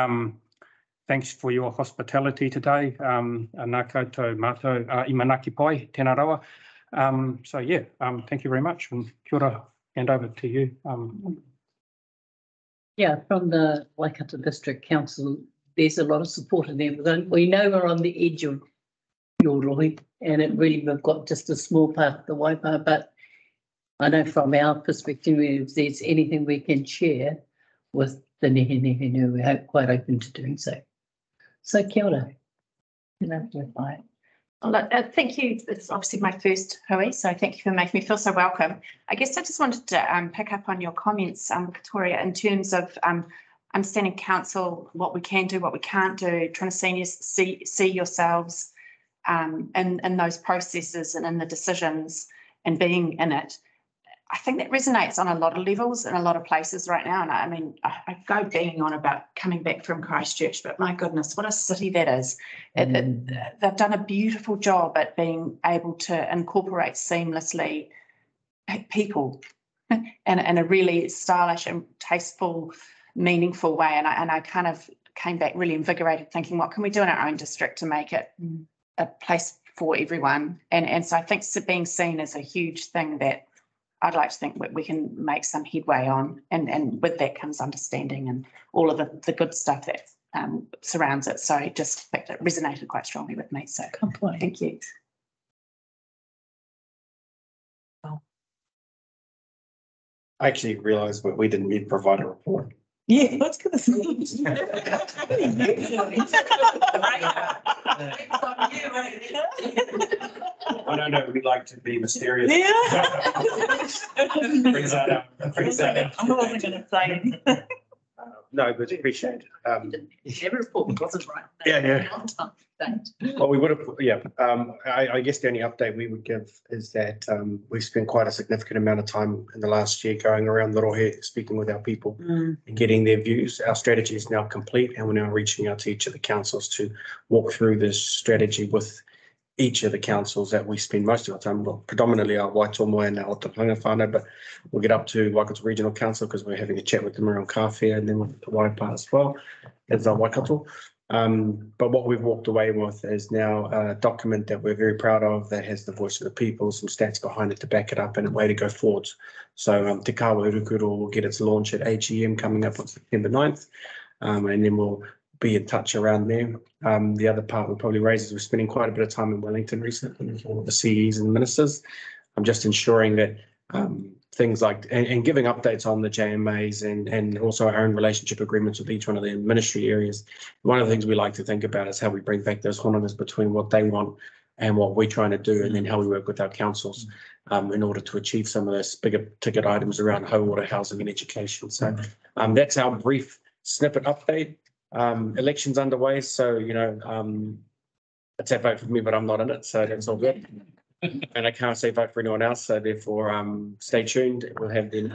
thanks for your hospitality today. Nā koutou mātou I manaki pai, tēnā rawa. So yeah, thank you very much, and kia ora, hand over to you. Yeah, from the Waikato District Council, there's a lot of support in there. We know we're on the edge of your rohi, and we've got just a small part of the Waipā, but I know from our perspective, if there's anything we can share with the Nehenehenui, we're quite open to doing so. So kia ora. Thank you. It's obviously my first hui, so thank you for making me feel so welcome. I guess I just wanted to pick up on your comments, Victoria, in terms of understanding council, what we can do, what we can't do, trying to see yourselves in those processes and in the decisions and being in it. I think that resonates on a lot of levels in a lot of places right now. And I mean, I go banging on about coming back from Christchurch, but my goodness, what a city that is. They've done a beautiful job at being able to incorporate seamlessly people in a really stylish and tasteful, meaningful way. And I kind of came back really invigorated, thinking, what can we do in our own district to make it a place for everyone? And so I think being seen as a huge thing that I'd like to think we can make some headway on, and with that comes understanding and all of the good stuff that surrounds it. So it resonated quite strongly with me. So thank you. I actually realised we didn't need to provide a report. Yeah, I was going to say. I don't know, we like to be mysterious. Yeah. Brings that up. I wasn't going to say it. No, but appreciate it. Every report wasn't right. Yeah. Well, we would have, yeah. I guess the only update we would give is that we've spent quite a significant amount of time in the last year going around the rohe, speaking with our people and getting their views. Our strategy is now complete, and we're now reaching out to each of the councils to walk through this strategy with each of the councils that we spend most of our time, well, predominantly our Waitomo and our Ōtorohanga whānau, but we'll get up to Waikato Regional Council because we're having a chat with them around Kawhia, and then with the Waipā as well as our Waikato. But what we've walked away with is now a document that we're very proud of that has the voice of the people, some stats behind it to back it up, and a way to go forward. So Te Kawa Urukuru will get its launch at AGM coming up on September 9th, and then we'll be in touch around there. The other part we'll probably raise is we're spending quite a bit of time in Wellington recently with all the CEs and ministers. I'm just ensuring that things like, and giving updates on the JMAs and also our own relationship agreements with each one of the ministry areas. One of the things we like to think about is how we bring back those honongas between what they want and what we're trying to do, and then how we work with our councils in order to achieve some of those bigger ticket items around home water, housing and education. So that's our brief snippet update. Elections underway, so it's a vote for me, but I'm not in it, so that's all good. And I can't say vote for anyone else, so therefore stay tuned. We'll have the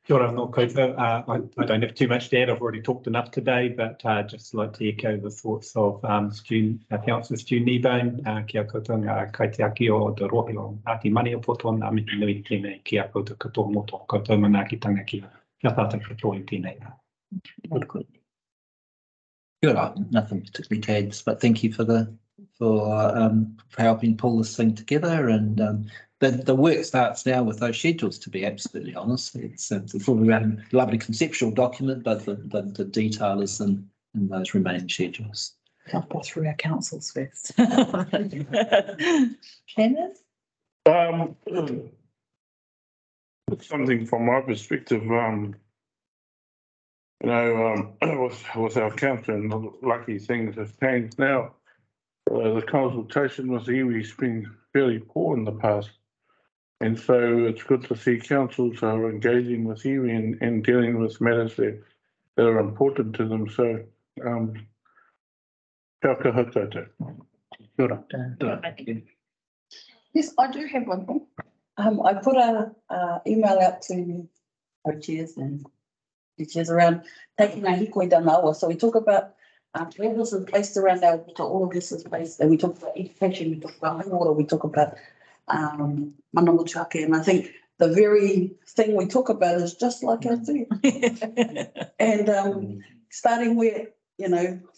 Kia ora no koutou. I don't have too much to add. I've already talked enough today, but just like to echo the thoughts of Councillor Stu Kneebone. Kia koutou ngā kaitiaki o te rohi o Ngāti Maniapoto nā mihi nui tēnei kia koutou katoa moto koutou manaakitanga kia tātou katoa I tēnei. Good. Kia ora, nothing particularly to add, but thank you for helping pull this thing together, and the work starts now with those schedules, to be absolutely honest. It's probably a lovely conceptual document, but the detail is in those remaining schedules. Help us through our councils first. Shannon? Something from my perspective, with our council, and the lucky things have changed now. The consultation with iwi's been fairly poor in the past. And so it's good to see councils are engaging with iwi and dealing with matters that are important to them. So, kia kaha koutou. Kia ora. Thank you. Yes, I do have one thing. I put a email out to our chairs and teachers around taking a hikoi down awa. So we talk about where this is based around our water, all of this is based, and we talk about education, we talk about water, we talk about mana motuake, and I think the very thing we talk about is just like our food. And starting where,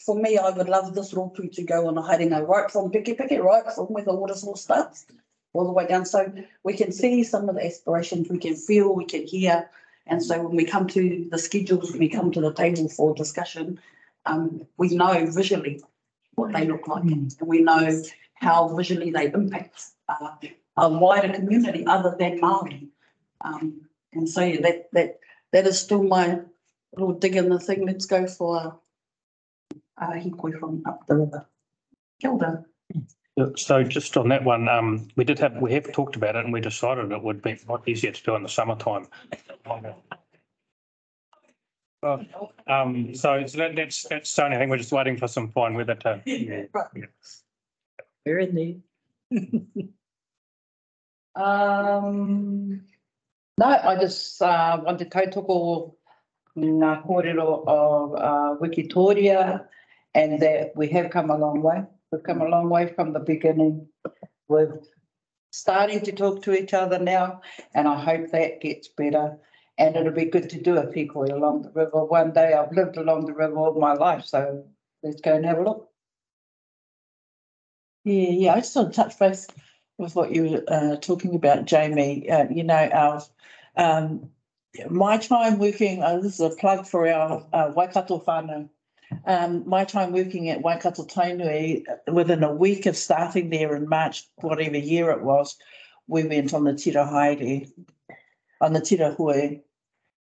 for me, I would love this rotu to go on a haringa right from Piki, right from where the water source starts, all the way down. So we can see some of the aspirations, we can feel, we can hear. And so when we come to the schedules, when we come to the table for discussion, we know visually what they look like, and we know how visually they impact a wider community other than Māori. And so that is still my little dig in the thing. Let's go for hikoi from up the river. Kia ora. So just on that one, we have talked about it, and we decided it would be a lot easier to do in the summertime. So that's the only thing. We're just waiting for some fine weather to. We're in there. No, I just want to tautoko ngā kōrero of Wikitoria, and that we have come a long way. We've come a long way from the beginning. We're starting to talk to each other now, and I hope that gets better. And it'll be good to do a hikoi along the river one day. I've lived along the river all my life, so let's go and have a look. Yeah, I just want to touch base with what you were talking about, Jamie. My time working, this is a plug for our Waikato whānau. My time working at Waikato Tainui, within a week of starting there in March, whatever year it was, we went on the tira haere, on the tira hui.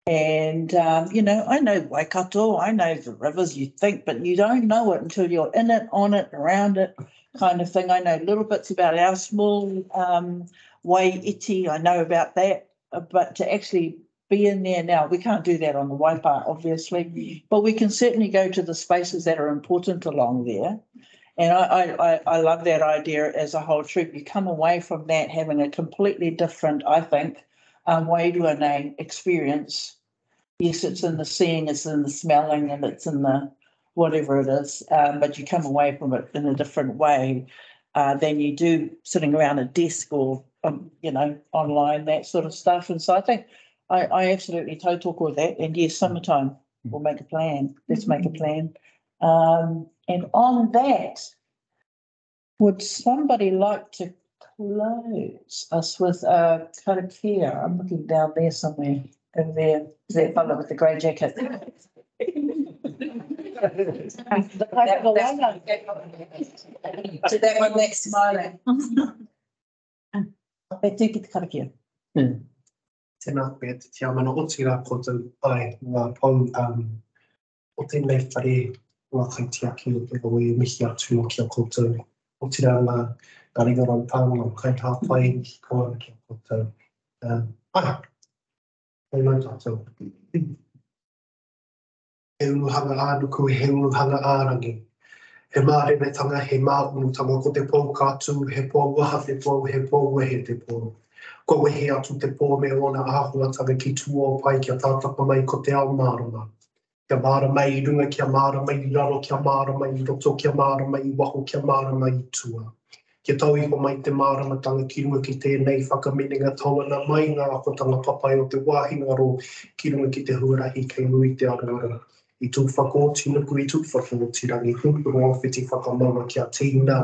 And, I know Waikato, I know the rivers, you think, but you don't know it until you're in it, on it, around it, kind of thing. I know little bits about our small Waiiti, I know about that, but to actually be in there now, we can't do that on the Waipā, obviously, but we can certainly go to the spaces that are important along there. And I love that idea as a whole troop. You come away from that having a completely different, I think, Wairua experience. Yes, it's in the seeing, it's in the smelling, and it's in the whatever it is, but you come away from it in a different way than you do sitting around a desk or, online, that sort of stuff. And so I think I absolutely tautoko with that. And yes, summertime, we'll make a plan. Let's make a plan. And on that, would somebody like to close us with Karakia? I'm looking down there somewhere, over there. Is that fellow with the grey jacket? To that one that's smiling. They do get the Karakia. Tēnā pēr te tia mana o tira koutou ai ngā pau o tēnei whare ngā kaitiaki o te roe mihi atu o kia koutou. O tira ngā ringarau pānga o kai tāwhai koa kia koutou. Hei mai tātou. He uruhanga ānuku, he uruhanga ārangi. He mā renetanga, he mā unutanga ko te pō kātu, he pō waha te pō, he pō wehe te pō. ko wehe atu te pō me ona āhuatanga ki tua o pai kia tātapa mai ko te ao mārama. Kia māra mai I runga, kia māra mai I raro, kia māra mai I roto, kia māra mai I waho, kia māra mai I tua. Kia tau iho mai te māramatanga ki runga ki tēnei whakamininga tauana mai ngā akotanga papai o te wāhingaro ki runga ki te huarahi kei nui te arara. I tū whakoti nuku I tū whakoti rangi hupu o whiti whakamaua kia tīna.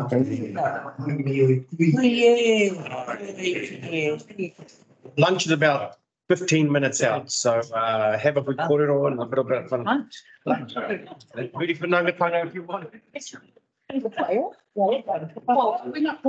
Lunch is about 15 minutes out, so have a good kōrero and a bit of fun. Lunch. Ready for nangatanga if you want. Well, we're not.